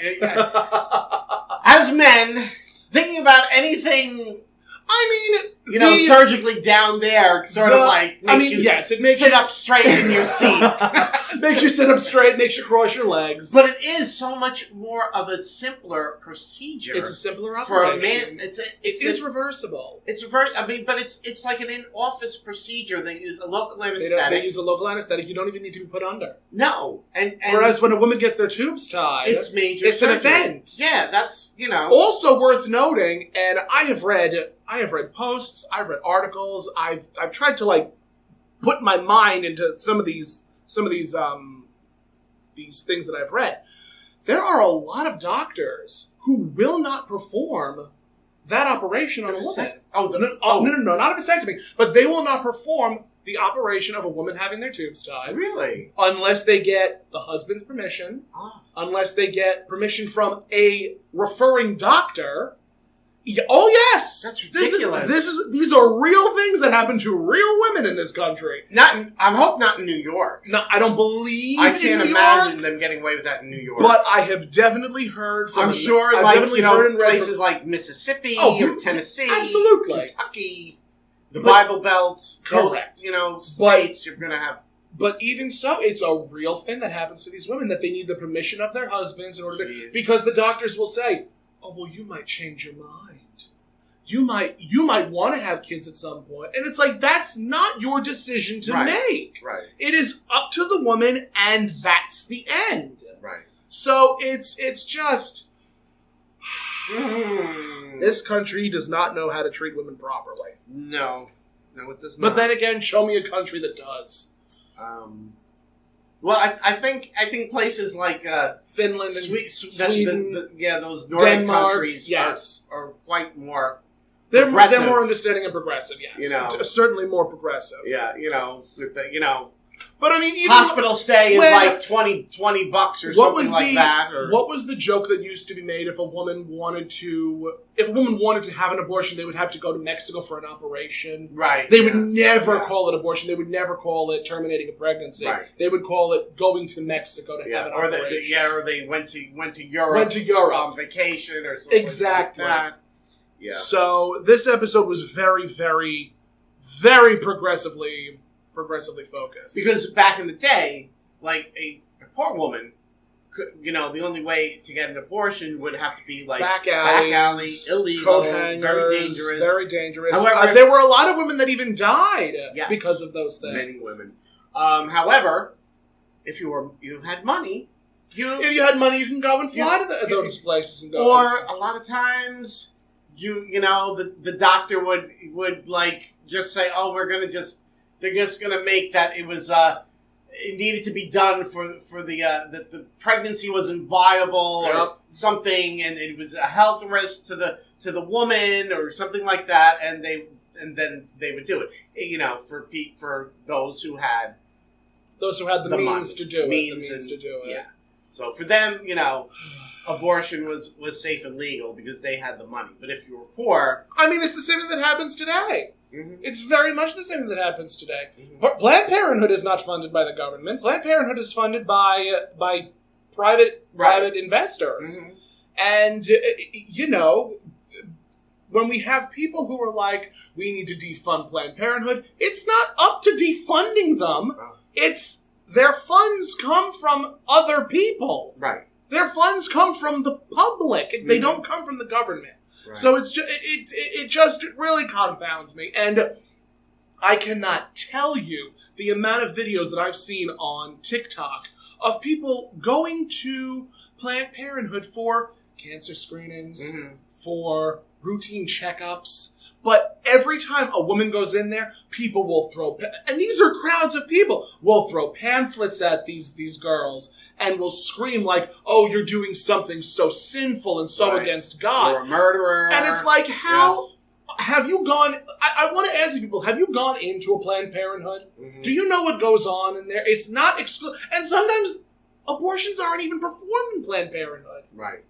as men... Thinking about anything, surgically down there, it makes sit up straight in your seat. Makes you sit up straight, makes you cross your legs. But it is so much more of a simpler procedure. It's a simpler operation. For a man, it is reversible. It's but it's like an in-office procedure. They use a local anesthetic. They use a local anesthetic. You don't even need to be put under. No. And whereas when a woman gets their tubes tied, it's major. It's surgery. an event. Yeah, that's Also worth noting, and I have read posts, I've read articles, I've tried to put my mind into some of these things that I've read. There are a lot of doctors who will not perform that operation on a woman. No, not a vasectomy, but they will not perform the operation of a woman having their tubes tied. Really? Unless they get the husband's permission, unless they get permission from a referring doctor. Yeah, oh yes, that's ridiculous. These are real things that happen to real women in this country. I hope not in New York. No, I don't believe. I can't imagine them getting away with that in New York. But I have definitely heard. I'm sure, heard places like Mississippi or Tennessee, absolutely, Kentucky, the Bible Belt, correct. States you're gonna have. But even so, it's a real thing that happens to these women that they need the permission of their husbands in order to, because the doctors will say, "Oh, well, you might change your mind. You might want to have kids at some point." And it's like, that's not your decision to make. Right. It is up to the woman, and that's the end. Right. So it's just... This country does not know how to treat women properly. No, it does not. But then again, show me a country that does. Well, I think places like Finland and Sweden, those Nordic Denmark, countries, are quite more. They're more understanding and progressive, yes. Certainly more progressive. Yeah, with the But I mean, even hospital stay is like $20 or something like that. Or... What was the joke that used to be made if a woman wanted to have an abortion, they would have to go to Mexico for an operation? Right. They would never call it abortion. They would never call it terminating a pregnancy. Right. They would call it going to Mexico to have an operation. Or they went to Europe. On vacation or something. Exactly. Like that. Yeah. So this episode was very, very, very progressively focused. Because back in the day, like a poor woman, could, the only way to get an abortion would have to be like back alley, illegal, very dangerous. However, there were a lot of women that even died because of those things. Many women. However, if you had money, if you had money, you can go and fly to those places and go. Or a lot of times, the doctor would like just say, "Oh, they're just going to make that it was it needed to be done for the pregnancy wasn't viable or something, and it was a health risk to the woman or something like that, and and then they would do it. You know, for those who had the means money. to do Means to do it. Yeah. So for them, you know, abortion was safe and legal because they had the money. But if you were poor, I mean, it's the same thing that happens today. mm-hmm. It's very much the same thing that happens today. Mm-hmm. But Planned Parenthood is not funded by the government. Planned Parenthood is funded by private investors. Mm-hmm. And, you know, when we have people who are like, we need to defund Planned Parenthood, it's not up to defunding them. It's their funds come from other people. Right. Their funds come from the public. Mm-hmm. They don't come from the government. Right. So it's just, it just really confounds me. And I cannot tell you the amount of videos that I've seen on TikTok of people going to Planned Parenthood for cancer screenings, mm-hmm. for routine checkups. But every time a woman goes in there, people will throw, and these are crowds of people, will throw pamphlets at these girls and will scream like, oh, you're doing something so sinful and so right. against God. You're a murderer. And it's like, how Yes. have you gone, I want to ask you people, have you gone into a Planned Parenthood? Mm-hmm. Do you know what goes on in there? It's not and sometimes abortions aren't even performed in Planned Parenthood. Right.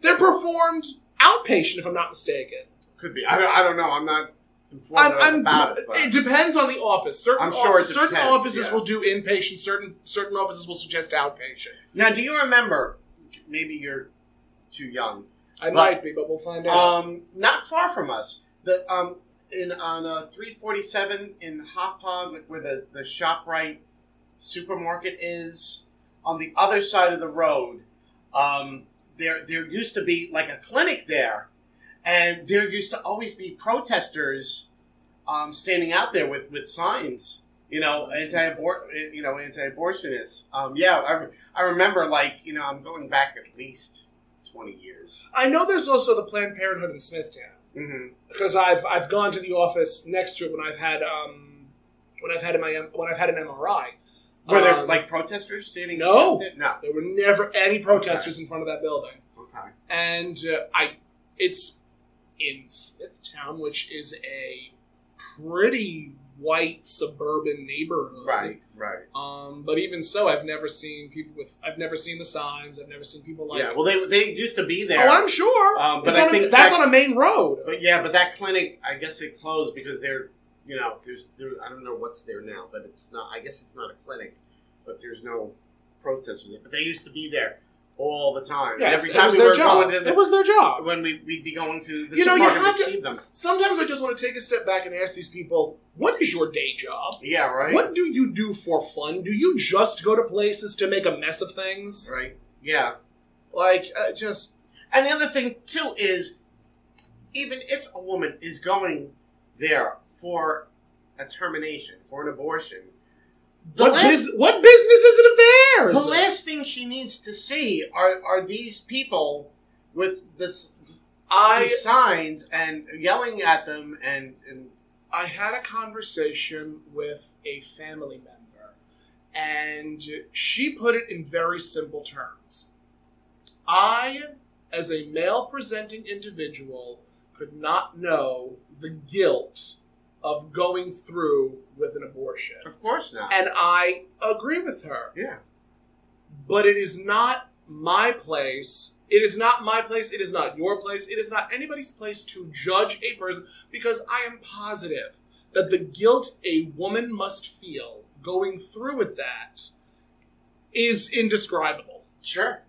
They're performed outpatient, if I'm not mistaken. Could be. I don't know. I'm not informed about it. But It depends on the office. Certain certain depends, offices yeah. will do inpatient. Certain offices will suggest outpatient. Now, do you remember? Maybe you're too young. I might be, but we'll find out. Not far from us. On 347 in Hauppauge, where the ShopRite supermarket is, on the other side of the road, there used to be like a clinic there. And there used to always be protesters standing out there with signs, anti-abortionists. I remember, I'm going back at least 20 years. I know there's also the Planned Parenthood in Smithtown. Mm-hmm. Because I've gone to the office next to it when I've had an MRI. Were there protesters standing? No, no, there were never any protesters in front of that building. Okay, and it's in Smithtown, which is a pretty white suburban neighborhood. Right. But even so, I've never seen I've never seen the signs. I've never seen people like. Yeah, well, they used to be there. Oh, I'm sure. But I think that's on a main road. But that clinic, I guess it closed because they're, I don't know what's there now, but it's not. I guess it's not a clinic, but there's no protesters there. But they used to be there all the time. Yeah, every time we were going to it was their job. When we'd be going to the supermarket to achieve them. Sometimes I just want to take a step back and ask these people, what is your day job? Yeah, right. What do you do for fun? Do you just go to places to make a mess of things? Right. Yeah. Just... And the other thing, too, is even if a woman is going there for a termination, for an abortion, what business is it of theirs? The last thing she needs to see are these people with these signs and yelling at them. And I had a conversation with a family member, and she put it in very simple terms. I, as a male-presenting individual, could not know the guilt of going through with an abortion. Of course not. And I agree with her. Yeah. But it is not my place. It is not my place. It is not your place. It is not anybody's place to judge a person, because I am positive that the guilt a woman must feel going through with that is indescribable. Sure.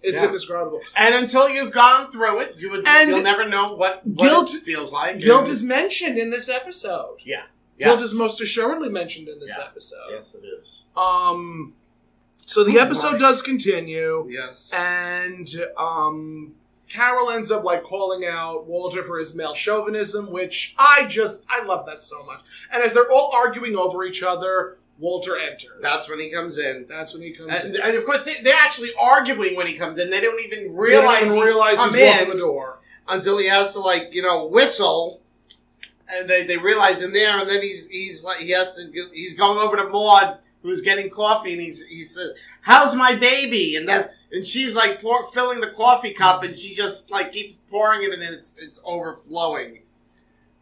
It's indescribable. And until you've gone through it, you'll never know what guilt feels like. Guilt is mentioned in this episode. Yeah. Guilt is most assuredly mentioned in this episode. Yes, it is. So the episode does continue. Yes. And Carol ends up calling out Walter for his male chauvinism, which I love that so much. And as they're all arguing over each other, Walter enters. That's when he comes in. And of course, they're actually arguing when he comes in. They don't even realize he's walking the door until he has to whistle, and they realize in there, and then he's going over to Maude, who's getting coffee, and he says, "How's my baby?" And she's filling the coffee cup, and she just keeps pouring it, and then it's overflowing.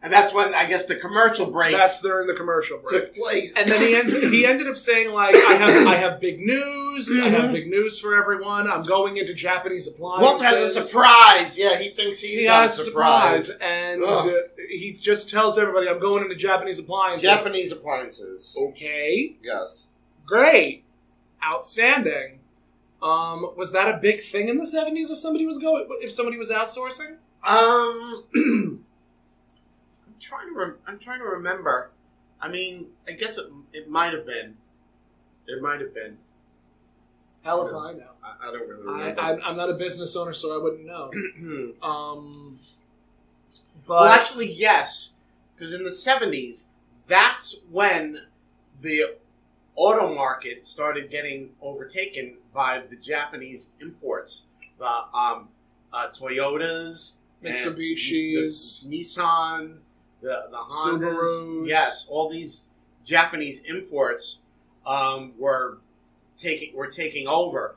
And that's when, I guess, the commercial break That's during the commercial break. took place. And then he ended up saying, like, I have big news. I have big news for everyone. I'm going into Japanese appliances. Walt has a surprise. Yeah, he thinks he got a surprise. And he just tells everybody, I'm going into Japanese appliances. Japanese appliances. Okay. Yes. Great. Outstanding. Was that a big thing in the 70s if somebody was outsourcing? I'm trying to remember. I mean, I guess it might have been. It might have been. Hell if I know. I don't really remember. I'm not a business owner, so I wouldn't know. But well, actually, yes. Because in the 70s, that's when the auto market started getting overtaken by the Japanese imports. The Toyotas, Mitsubishis, the Nissan, the Hondas, Subarus. yes, all these Japanese imports were taking over.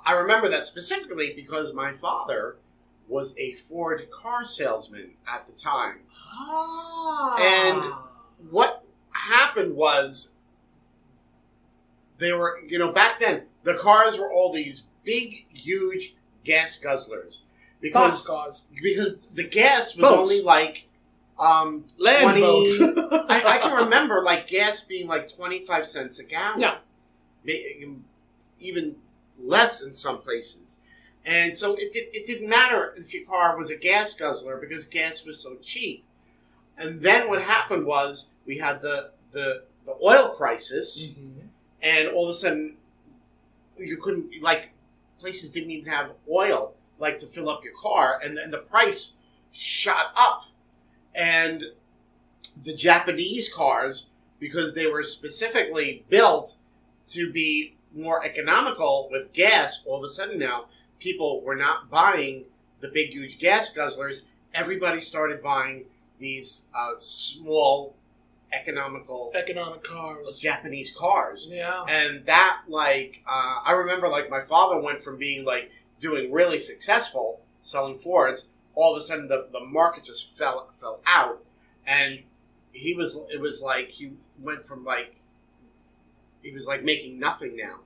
I remember that specifically because my father was a Ford car salesman at the time. And what happened was they were, back then, the cars were all these big, huge gas guzzlers. Because the gas was only like land 20, boats. I can remember like gas being like 25 cents a gallon. Yeah. Even less in some places. And so it didn't matter if your car was a gas guzzler because gas was so cheap. And then what happened was we had the oil crisis, and all of a sudden you couldn't, like, places didn't even have oil, like, to fill up your car, and then the price shot up. And the Japanese cars, because they were specifically built to be more economical with gas, all of a sudden now people were not buying the big, huge gas guzzlers. Everybody started buying these small, economic cars, Japanese cars. Yeah, and that, like, I remember, like, my father went from being like doing really successful selling Fords. All of a sudden, the market just fell out, and it was like he went from like he was like making nothing now.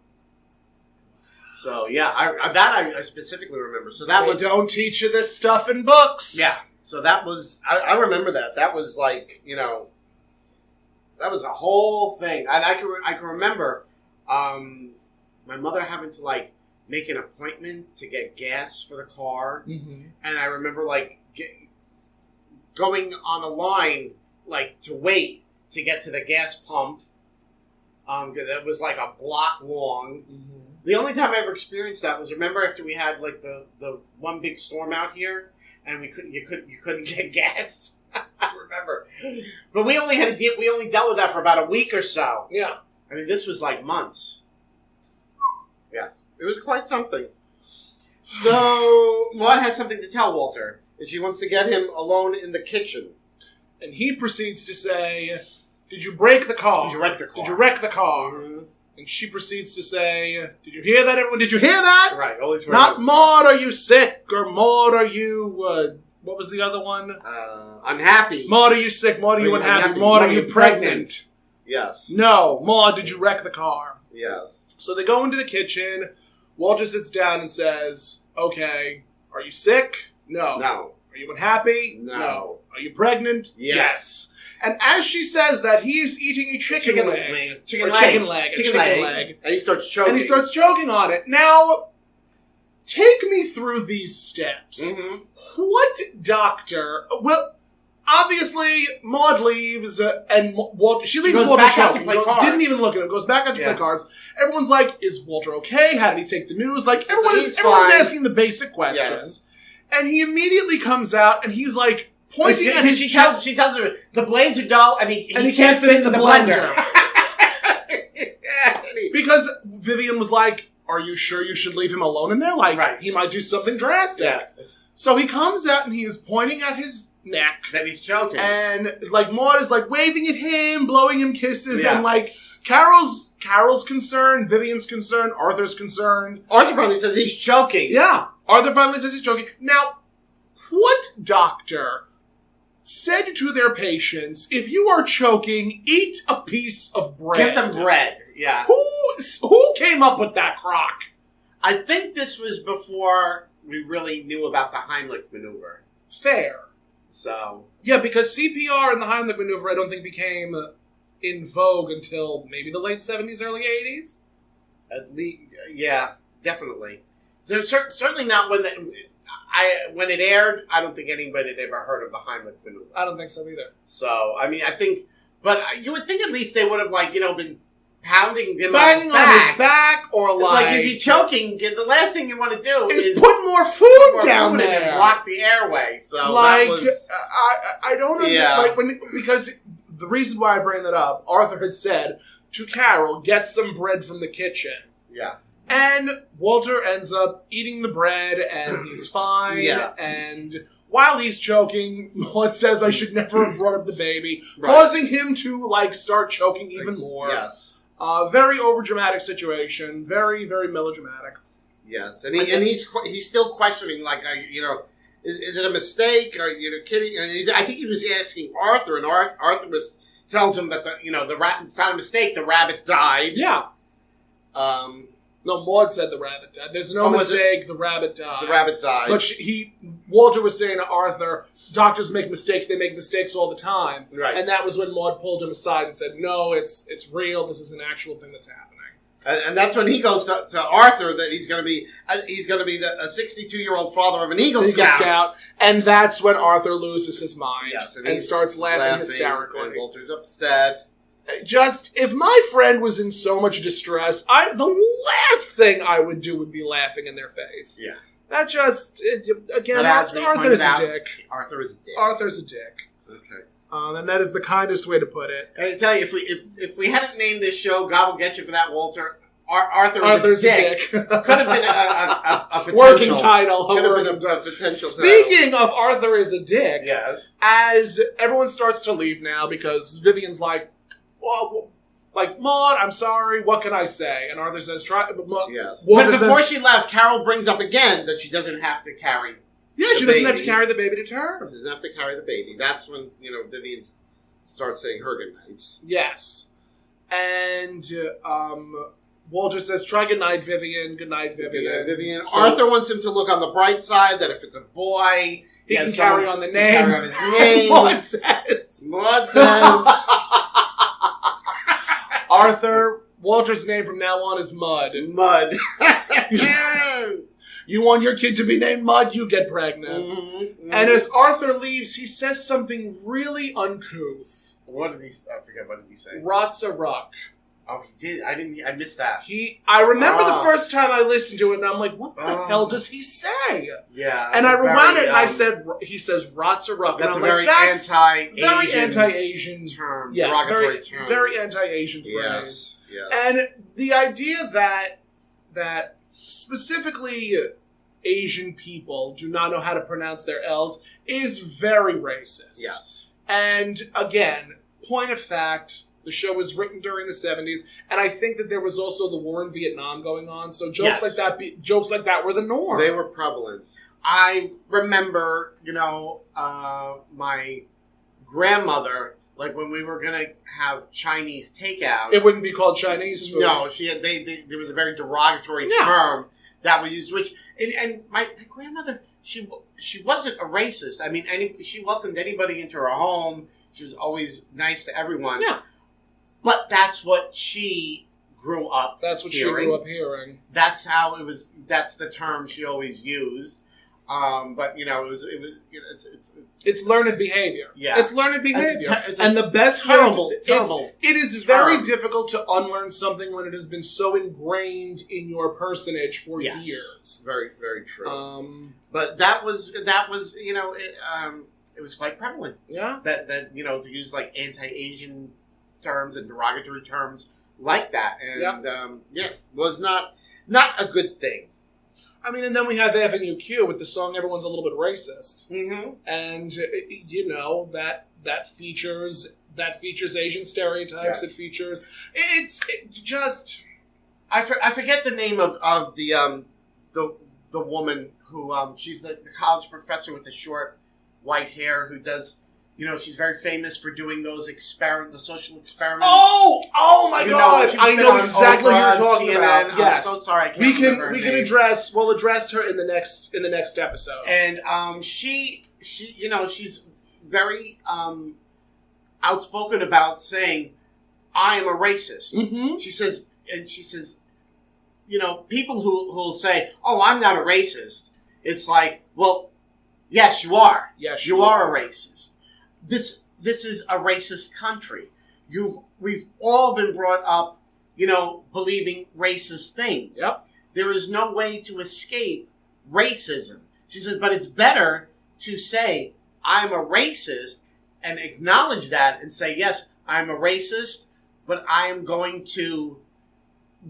So yeah, I specifically remember. So that they don't teach you this stuff in books. Yeah. So that was I remember that. That was like, that was a whole thing. And I can remember my mother having to like make an appointment to get gas for the car. And I remember like going on a line like to wait to get to the gas pump. It was like a block long. The only time I ever experienced that was, remember, after we had like the one big storm out here, and you couldn't get gas. I remember, but we only dealt with that for about a week or so. Yeah, I mean, this was like months. Yeah, it was quite something. So Maude has something to tell Walter, and she wants to get him alone in the kitchen, and he proceeds to say, "Did you break the car? Did you wreck the car? Did you wreck the car?" And she proceeds to say, "Did you hear that, everyone? Did you hear that? Right. Always not Maude, are you sick? Or Maude, are you, what was the other one? Unhappy. Maude, are you sick? Maude, are you unhappy? Maude, are you pregnant? Yes. No. Maude, did you wreck the car? Yes. So they go into the kitchen. Walter sits down and says, okay, are you sick? No. No. Are you unhappy? No. Are you pregnant? Yes. And as she says that, he's eating a chicken leg. Chicken leg. And he starts choking. On it. Now, take me through these steps. What doctor... Well, obviously, Maude leaves, and she leaves Walter choking. Didn't even look at him. Goes back out to play cards. Everyone's like, is Walter okay? How did he take the news? Like, everyone's asking the basic questions. Yes. And he immediately comes out, and he's like, pointing at his chest. She tells her the blades are dull, and he can't fit in the blender. Because Vivian was like, are you sure you should leave him alone in there? Like, he might do something drastic. Yeah. So he comes out, and he is pointing at his neck. That he's choking. And, like, Maude is, like, waving at him, blowing him kisses, and, like, Carol's concerned, Vivian's concerned, Arthur's concerned. Arthur finally says he's choking. Yeah. Arthur finally says he's choking. Now, what doctor said to their patients, if you are choking, eat a piece of bread. Give them bread. Yeah. Who came up with that crock? I think this was before we really knew about the Heimlich maneuver. Fair. So. Yeah, because CPR and the Heimlich maneuver I don't think became in vogue until maybe the late 70s, early 80s. At least, yeah, definitely. So certainly not when it aired. I don't think anybody had ever heard of the Heimlich maneuver. I don't think so either. So I mean, I think, but you would think at least they would have been pounding him banging on his back, or it's like if you're choking, the last thing you want to do is put more food down there and block the airway. So like that was, I don't understand because the reason why I bring that up, Arthur had said to Carol, "Get some bread from the kitchen." Yeah. And Walter ends up eating the bread, and he's fine. Yeah. And while he's choking, Maude says, "I should never have brought up the baby," right. causing him to start choking even more. Yes. Very overdramatic situation. Very, very melodramatic. Yes, and he's still questioning, is it a mistake? Are you kidding? And I think he was asking Arthur, and Arthur tells him that it's not a mistake. The rabbit died. Yeah. No, Maude said the rabbit died. There's no mistake. The rabbit died. The rabbit died. But Walter was saying to Arthur, doctors make mistakes. They make mistakes all the time. Right. And that was when Maude pulled him aside and said, no, it's real. This is an actual thing that's happening. And that's when he goes to Arthur that he's going to be a 62-year-old father of an Eagle Scout. And that's when Arthur loses his mind. Yes, and starts laughing hysterically. And Walter's upset. If my friend was in so much distress, the last thing I would do would be laughing in their face. Yeah. That again, Arthur's a dick. Arthur's a dick. Okay. And that is the kindest way to put it. I tell you, if we hadn't named this show "God Will Get You" for that, Walter, Arthur's a dick. Could have been a potential working title. Could have been a potential. Speaking of Arthur is a dick, yes. As everyone starts to leave now because Vivian's like, Maude, I'm sorry. What can I say? And Arthur says, "Try." Yes. But before she left, Carol brings up again that she doesn't have to carry. Yeah, she doesn't have to carry the baby to term. She doesn't have to carry the baby. That's when Vivian starts saying her goodnights. Yes, and Walter says, "Try goodnight, Vivian. Goodnight, Vivian." Good night, Vivian. So, Arthur wants him to look on the bright side. That if it's a boy, he can carry on the name. Carry on his name. Maude says. Arthur, Walter's name from now on is Mud. Mud. You want your kid to be named Mud, you get pregnant. Mm-hmm, mm-hmm. And as Arthur leaves, he says something really uncouth. I forget, what did he say? Rotsa Ruck. Oh, he did? I missed that. I remember the first time I listened to it, and I'm like, what the hell does he say? Yeah. And I rewound it, and he says Rotsa Ruck. That's and a very anti-Asian term. Yes, derogatory term. Very anti-Asian phrase. Yes. And the idea that specifically Asian people do not know how to pronounce their L's is very racist. Yes. And again, point of fact, the show was written during the 70s, and I think that there was also the war in Vietnam going on, so jokes like that were the norm. They were prevalent. I remember, my grandmother, when we were going to have Chinese takeout. It wouldn't be called Chinese food. No, there was a very derogatory term that we used, and my grandmother, she wasn't a racist. I mean, she welcomed anybody into her home. She was always nice to everyone. Yeah. But that's what she grew up hearing. That's how it was. That's the term she always used. But it's learned behavior. Yeah, it's learned behavior. And the best terrible. It is very difficult to unlearn something when it has been so ingrained in your personage for years. Very, very true. But that was it was quite prevalent. Yeah. That to use anti-Asian terms and derogatory terms like that, and was not a good thing. I mean, and then we have Avenue Q with the song "Everyone's a Little Bit Racist," and that features Asian stereotypes. Yes. It features I forget the name of the woman who she's the college professor with the short white hair who does she's very famous for doing those the social experiments. Oh my God! I know exactly what you're talking CNN. about. Yes, I'm so sorry. I can't we remember her name. We'll address her in the next episode. And she she's very outspoken about saying, "I am a racist." Mm-hmm. She says, people who'll say, "Oh, I'm not a racist." It's like, well, yes, you are. Yes, you are a racist. This is a racist country. We've all been brought up, believing racist things. Yep. There is no way to escape racism. She says, but it's better to say, I'm a racist, and acknowledge that and say, yes, I'm a racist, but I am going to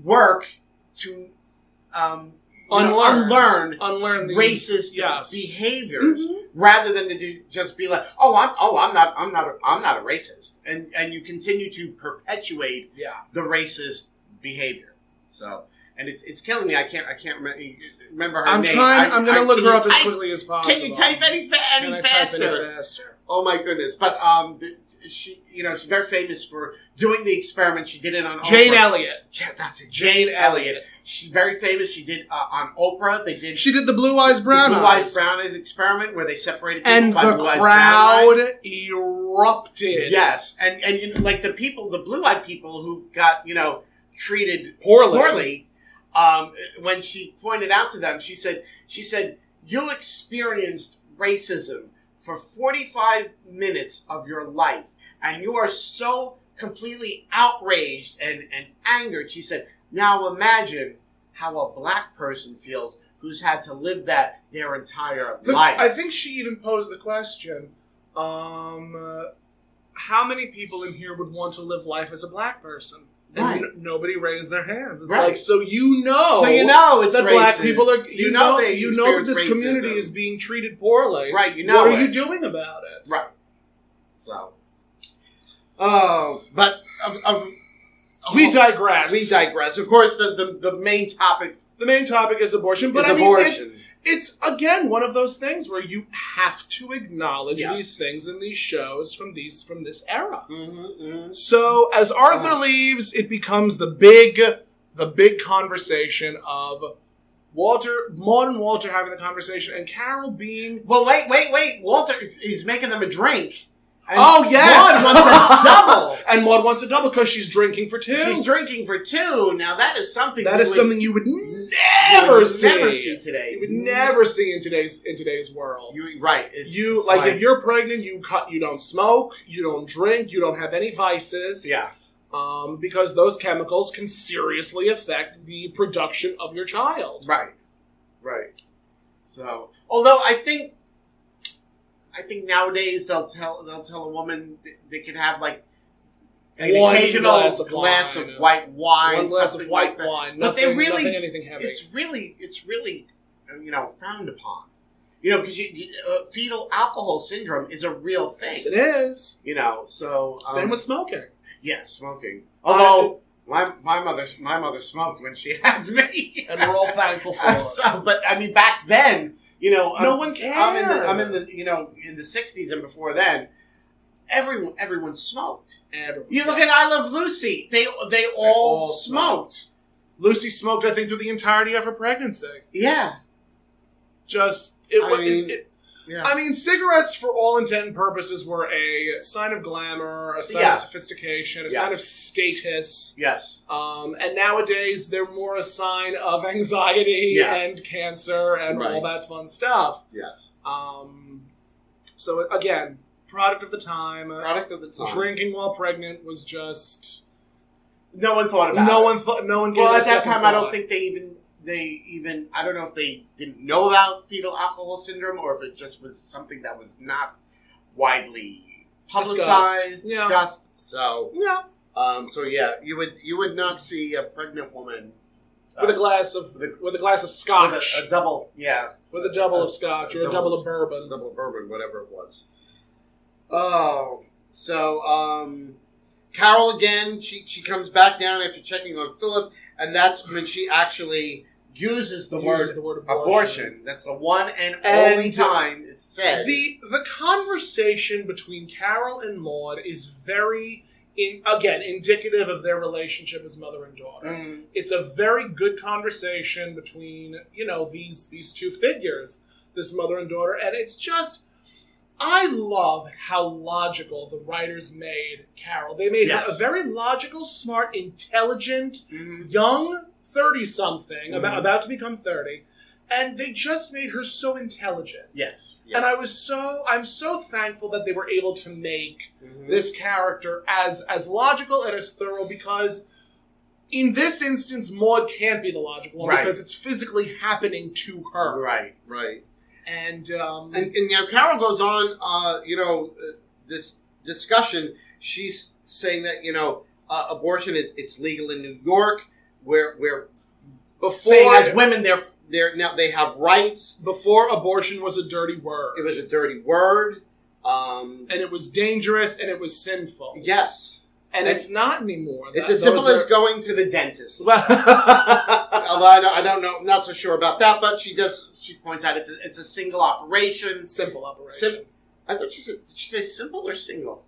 work to unlearn these racist behaviors, rather than to just be like, I'm not a racist, and you continue to perpetuate the racist behavior. So, and it's killing me. I can't remember her name. I'm going to look her up as quickly as possible. Can you type any faster? Oh my goodness! But she's very famous for doing the experiment. She did it on Jane Oprah. Elliott. That's it. Jane Elliott. She's very famous. She did on Oprah. She did the Blue Eyes Brown Eyes experiment, where they separated people and by the blue eyes, crowd brown eyes. erupted. Yes, and like the blue eyed people who got treated poorly. When she pointed out to them, she said, you experienced racism for 45 minutes of your life, and you are so completely outraged and angered. She said, now imagine how a black person feels who's had to live that their entire life. I think she even posed the question, how many people in here would want to live life as a black person? And nobody raised their hands. It's like, so it's that racist. black people are, you know that this community is being treated poorly. Right, what are you doing about it? Right. So. But we digress. Of course, the main topic. The main topic is abortion. But abortion. It's again one of those things where you have to acknowledge these things in these shows from this era. So as Arthur leaves, it becomes the big conversation of Maud and Walter having the conversation, and Carol being wait. Walter is making them a drink. And yes! Maud wants a double. And Maud wants a double because she's drinking for two. She's drinking for two. Now that is something something you would never see today. You would never see in today's world. If you're pregnant, you don't smoke, you don't drink, you don't have any vices. Yeah. Because those chemicals can seriously affect the production of your child. Right. So, although I think nowadays they'll tell a woman they can have like an occasional glass of white wine, one glass of white like wine, but they really nothing anything heavy. It's really frowned upon. Because fetal alcohol syndrome is a real thing. Yes, it is. So same with smoking. Yeah, smoking. Although my mother smoked when she had me, and we're all thankful for it. But I mean, back then. No one cared. I'm in the in the 60s and before then, everyone smoked. You look at I Love Lucy; they all smoked. Lucy smoked, I think, through the entirety of her pregnancy. Yeah, I mean, cigarettes, for all intent and purposes, were a sign of glamour, a sign of sophistication, a sign of status. Yes. And nowadays, they're more a sign of anxiety and cancer and all that fun stuff. Yes. So, again, product of the time. Drinking while pregnant was just... No one thought about it. No one gave Well, it at that time, thought. I don't think they even I don't know if they didn't know about fetal alcohol syndrome or if it just was something that was not widely publicized, discussed. So you would not see a pregnant woman with a glass of scotch, with a double, with a double of scotch or a double of bourbon, whatever it was. Oh, so Carol again. She comes back down after checking on Philip, and that's when she actually uses the Uses word the word abortion. That's the one and only time it's said. The conversation between Carol and Maude is very, indicative of their relationship as mother and daughter. Mm. It's a very good conversation between, these two figures, this mother and daughter, and it's just, I love how logical the writers made Carol. They made her a very logical, smart, intelligent, young 30-something, about to become 30, and they just made her so intelligent. Yes. And I'm so thankful that they were able to make this character as logical and as thorough, because in this instance, Maude can't be the logical one because it's physically happening to her. Right. And now Carol goes on, this discussion. She's saying that, abortion it's legal in New York, where before saying as women they're now they have rights. Before, abortion was a dirty word. It was a dirty word. And it was dangerous and it was sinful. Yes. And it's not anymore. It's as simple as going to the dentist. Although I don't know, I'm not so sure about that, but she points out it's a single operation. Simple operation. I thought she said, did she say simple or single?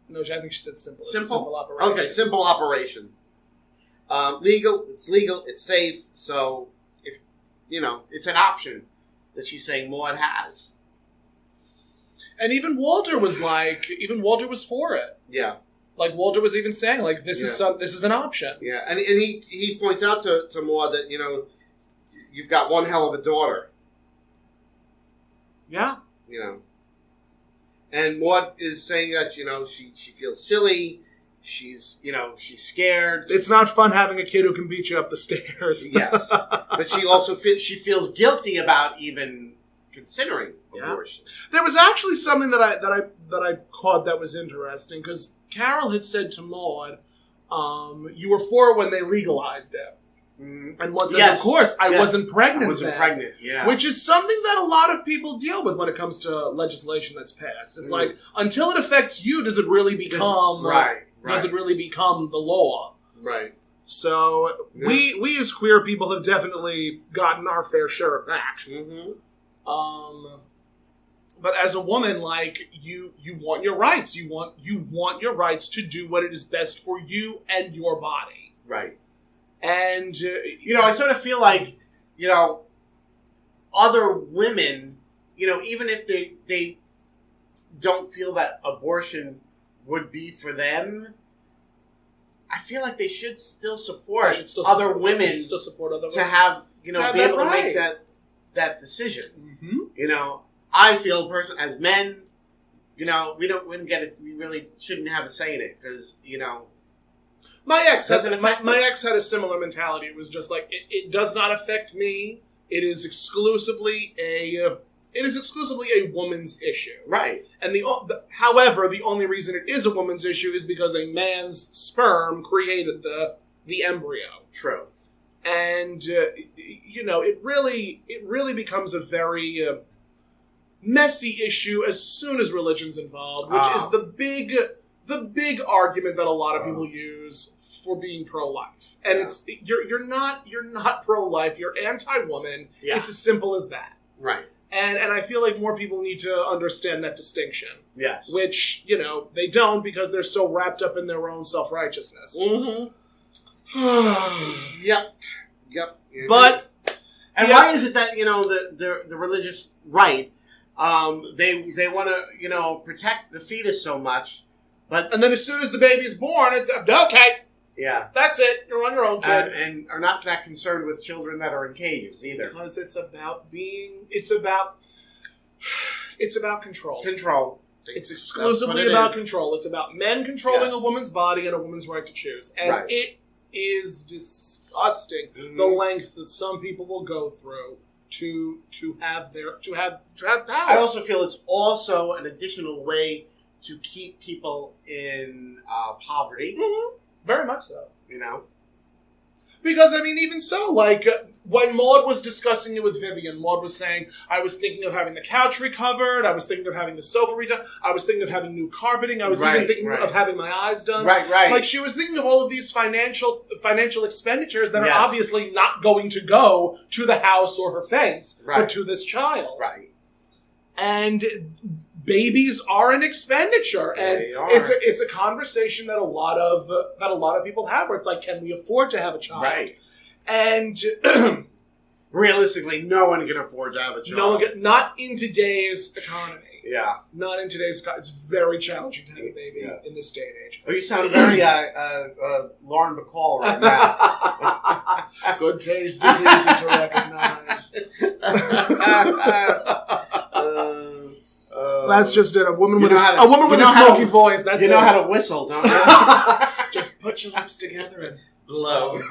No, I think she said simple. Simple? It's a simple operation. Okay, simple operation. Legal, it's safe, so if, it's an option that she's saying Maude has. And even Walter was for it. Yeah. Like, Walter was even saying, like, this is an option. Yeah, and he points out to Maude that, you've got one hell of a daughter. Yeah. And Maude is saying that, she feels silly, she's scared. It's not fun having a kid who can beat you up the stairs. Yes. But she also feels guilty about even considering abortion. There was actually something that I caught that was interesting, because Carol had said to Maude, you were for it when they legalized it. Mm-hmm. And Maude says, of course, I wasn't pregnant then. Yeah. Which is something that a lot of people deal with when it comes to legislation that's passed. It's like, until it affects you, does it really become... Does it really become the law? Right. So, we as queer people have definitely gotten our fair share of that. Mm-hmm. But as a woman, like, you want your rights. You want your rights to do what it is best for you and your body. Right. And, I sort of feel like, other women, even if they don't feel that abortion would be for them, I feel like they should still support other women to have, be able to make that decision. Mm-hmm. I feel as men, we wouldn't get it. We really shouldn't have a say in it because, my ex had a similar mentality. It was just like, it does not affect me. It is exclusively a woman's issue. Right. And however, the only reason it is a woman's issue is because a man's sperm created the embryo. True. And it really becomes a very messy issue as soon as religion's involved, which is the big argument that a lot of people use for being pro-life. And it's you're not pro-life, you're anti-woman. Yeah. It's as simple as that. Right. And I feel like more people need to understand that distinction. Yes. Which, they don't because they're so wrapped up in their own self-righteousness. Mm-hmm. Yep. But... And why is it that, the religious right, they want to, protect the fetus so much, and then as soon as the baby is born, it's, okay. Yeah. That's it. You're on your own, kid. And are not that concerned with children that are in cages either. Because it's about control. Control. It's exclusively about control. It's about men controlling a woman's body and a woman's right to choose. And it is disgusting the lengths that some people will go through to have power. I also feel it's also an additional way to keep people in poverty. Mm-hmm. Very much so. Because, I mean, even so, like, when Maude was discussing it with Vivian, Maude was saying, I was thinking of having the couch recovered, I was thinking of having the sofa redone, I was thinking of having new carpeting, I was even thinking of having my eyes done. Right. Like, she was thinking of all of these financial expenditures that are obviously not going to go to the house or her face, but to this child. Right. And babies are an expenditure, and it's a conversation that a lot of people have, where it's like, can we afford to have a child? Right. And realistically, no one can afford to have a child. Not in today's economy. Yeah. Not in today's economy. It's very challenging to have a baby in this day and age. Oh, you sound very Lauren Bacall right now. Good taste is easy to recognize. That's just it. A woman with a smoky voice. That's you know how to whistle, don't you? Just put your lips together and blow.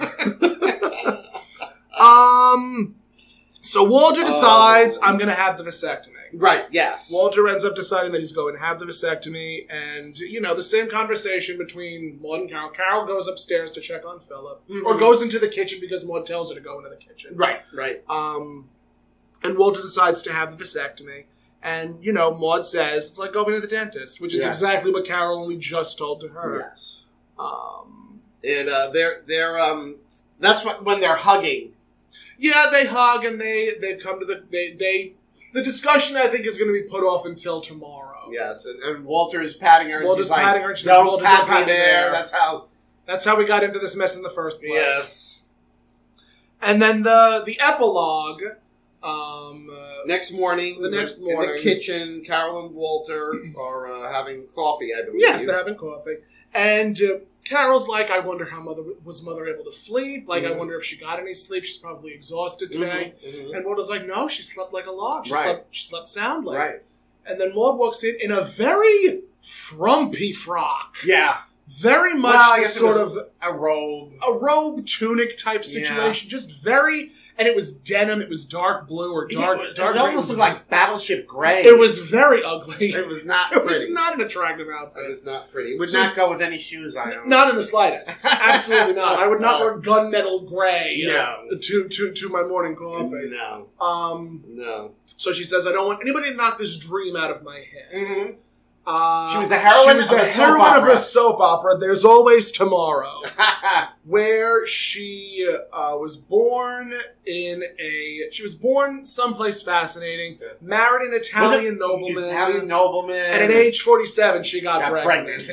So Walter decides I'm going to have the vasectomy. Right. Yes. Walter ends up deciding that he's going to have the vasectomy, and the same conversation between Maude and Carol. Carol goes upstairs to check on Philip, or goes into the kitchen because Maude tells her to go into the kitchen. Right. And Walter decides to have the vasectomy. And, Maude says, it's like going to the dentist, which is exactly what Carol only just told to her. Yes. And that's when they're hugging. Yeah, they hug, and they've come to the discussion, I think, is going to be put off until tomorrow. Yes, and Walter is patting her. Walter's and patting her. And she says, don't Walter, pat don't me there. That's how we got into this mess in the first place. Yes. And then the epilogue. Next morning, in the kitchen, Carol and Walter are having coffee, I believe. Yes, they're having coffee. And Carol's like, I wonder how Mother able to sleep? Like, I wonder if she got any sleep. She's probably exhausted today. And Walter's like, no, she slept like a log. She slept soundly. Right. And then Maude walks in a very frumpy frock. Yeah. Very much sort of a robe tunic type situation. Just very, and it was denim. It was dark blue or dark. It almost looked like Battleship Gray. It was very ugly. It was not pretty. It was not an attractive outfit. It was not pretty. It would not go with any shoes I own. Not in the slightest. Absolutely not. I would not wear gunmetal gray. No. To my morning coffee. No. No. So she says, I don't want anybody to knock this dream out of my head. Mm-hmm. She was the heroine of a soap opera. There's Always Tomorrow, where she was born she was born someplace fascinating, married an Italian nobleman, and at age 47 she got pregnant.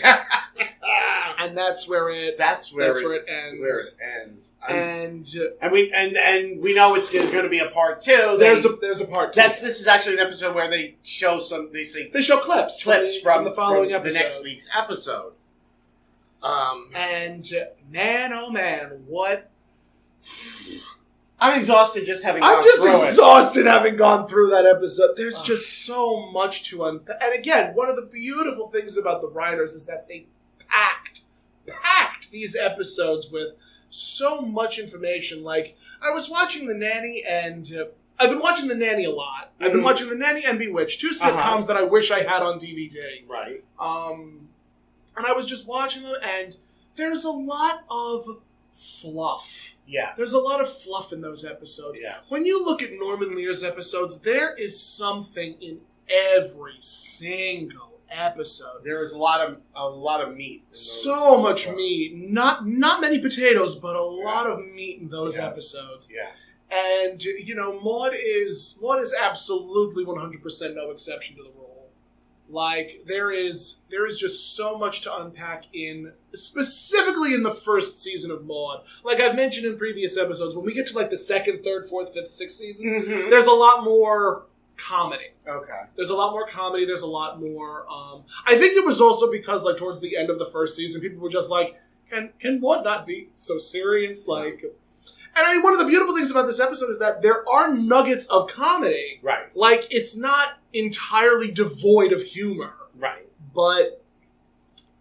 And that's where it ends. Where it ends. And we know it's going to be a part 2. There's a part 2. This is actually an episode where they show clips from the following episode. The next week's episode. And man, oh man, what? I'm exhausted just having. I'm just exhausted having gone through that episode. There's just so much to unpack. And again, one of the beautiful things about the writers is that they packed these episodes with so much information. Like, I was watching The Nanny, and I've been watching The Nanny a lot. I've been watching The Nanny and Bewitched, 2 sitcoms that I wish I had on DVD. Right. And I was just watching them, and there's a lot of fluff. Yeah. There's a lot of fluff in those episodes. Yes. When you look at Norman Lear's episode, there is something in every single episode. There is a lot of meat. So much meat. Not many potatoes, but a lot of meat in those episodes. Yeah. And Maude is absolutely 100% no exception to the rule. Like, there is just so much to unpack specifically in the first season of Maude. Like I've mentioned in previous episodes, when we get to like the 2nd, 3rd, 4th, 5th, 6th seasons, there's a lot more comedy. Okay. There's a lot more comedy. There's a lot more. I think it was also because like towards the end of the first season, people were just like, "Can Maude not be so serious?" Like, and I mean, one of the beautiful things about this episode is that there are nuggets of comedy. Right. Like, it's not entirely devoid of humor. Right. But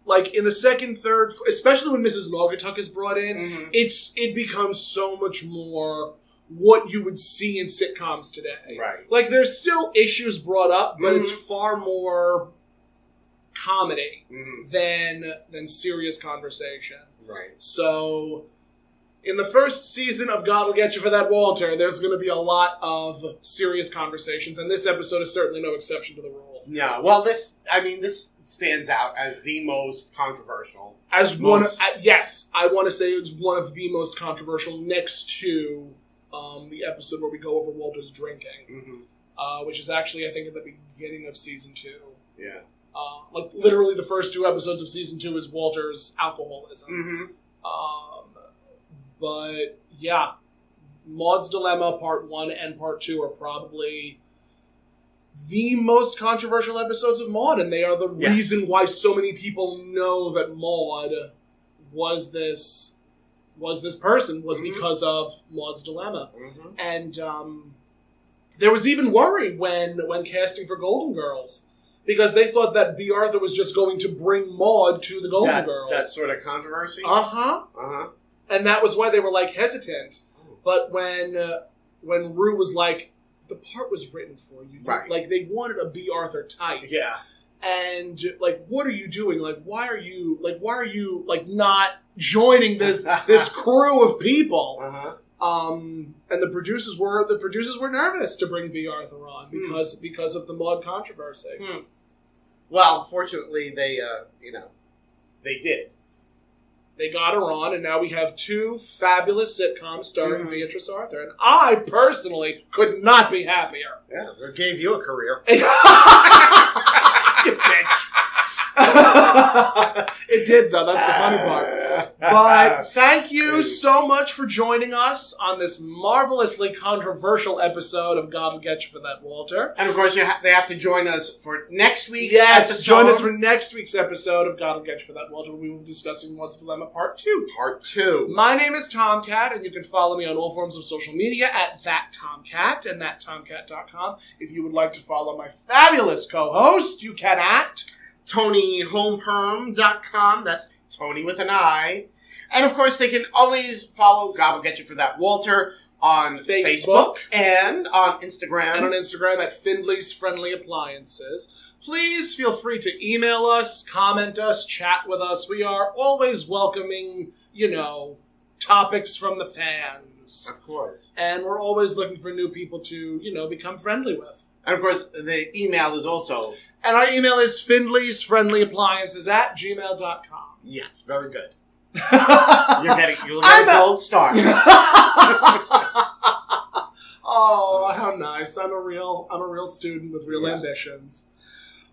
like in the 2nd, 3rd, especially when Mrs. Naugatuck is brought in, it becomes so much more what you would see in sitcoms today. Right. Like, there's still issues brought up, but it's far more comedy than serious conversation. Right. So In the first season of God Will Get You for That, Walter, there's going to be a lot of serious conversations, and this episode is certainly no exception to the rule. Yeah, well, this stands out as the most controversial. Yes, I want to say it's one of the most controversial next to the episode where we go over Walter's drinking, which is actually, I think, at the beginning of season 2. Yeah. Like, literally the first 2 episodes of season 2 is Walter's alcoholism. But, yeah, Maude's Dilemma Part 1 and Part 2 are probably the most controversial episodes of Maude, and they are the reason why so many people know that Maude was this person, because of Maude's Dilemma. And there was even worry when casting for Golden Girls, because they thought that B. Arthur was just going to bring Maude to the Golden Girls. That sort of controversy? And that was why they were, like, hesitant. But when Rue was like, the part was written for you. Right. Like, they wanted a B. Arthur type. Yeah. And, like, what are you doing? Like, why are you, not joining this crew of people? And the producers were nervous to bring B. Arthur on because of the Maude controversy. Well, fortunately, they did. They got her on, and now we have 2 fabulous sitcoms starring Beatrice Arthur. And I, personally, could not be happier. Yeah, it gave you a career. You bitch. It did, though. That's the funny part. But thank you so much for joining us on this marvelously controversial episode of God Will Get You for That, Walter. And, of course, they have to join us for next week's episode. Join us for next week's episode of God Will Get You for That, Walter. We will be discussing Maude's Dilemma Part 2. Part 2. My name is Tomcat, and you can follow me on all forms of social media at ThatTomcat and ThatTomcat.com. If you would like to follow my fabulous co-host, you can at ToniHomeperm.com. That's Tony with an I. And, of course, they can always follow God Will Get You for That, Walter, on Facebook and on Instagram. And on Instagram at Findley's Friendly Appliances. Please feel free to email us, comment us, chat with us. We are always welcoming, topics from the fans. Of course. And we're always looking for new people to, become friendly with. And, of course, the email is also... And our email is findleysfriendlyappliances@gmail.com. Yes, very good. You'll get a gold star. Oh, how nice. I'm a real student with real ambitions.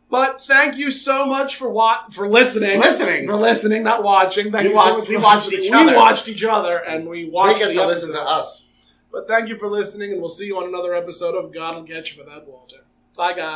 But thank you so much for listening. For listening, not watching. Thank you so much. We watched each other. We watched each other, and we watched They get to listen to us. But thank you for listening, and we'll see you on another episode of God Will Get You for That, Walter. Bye, guys.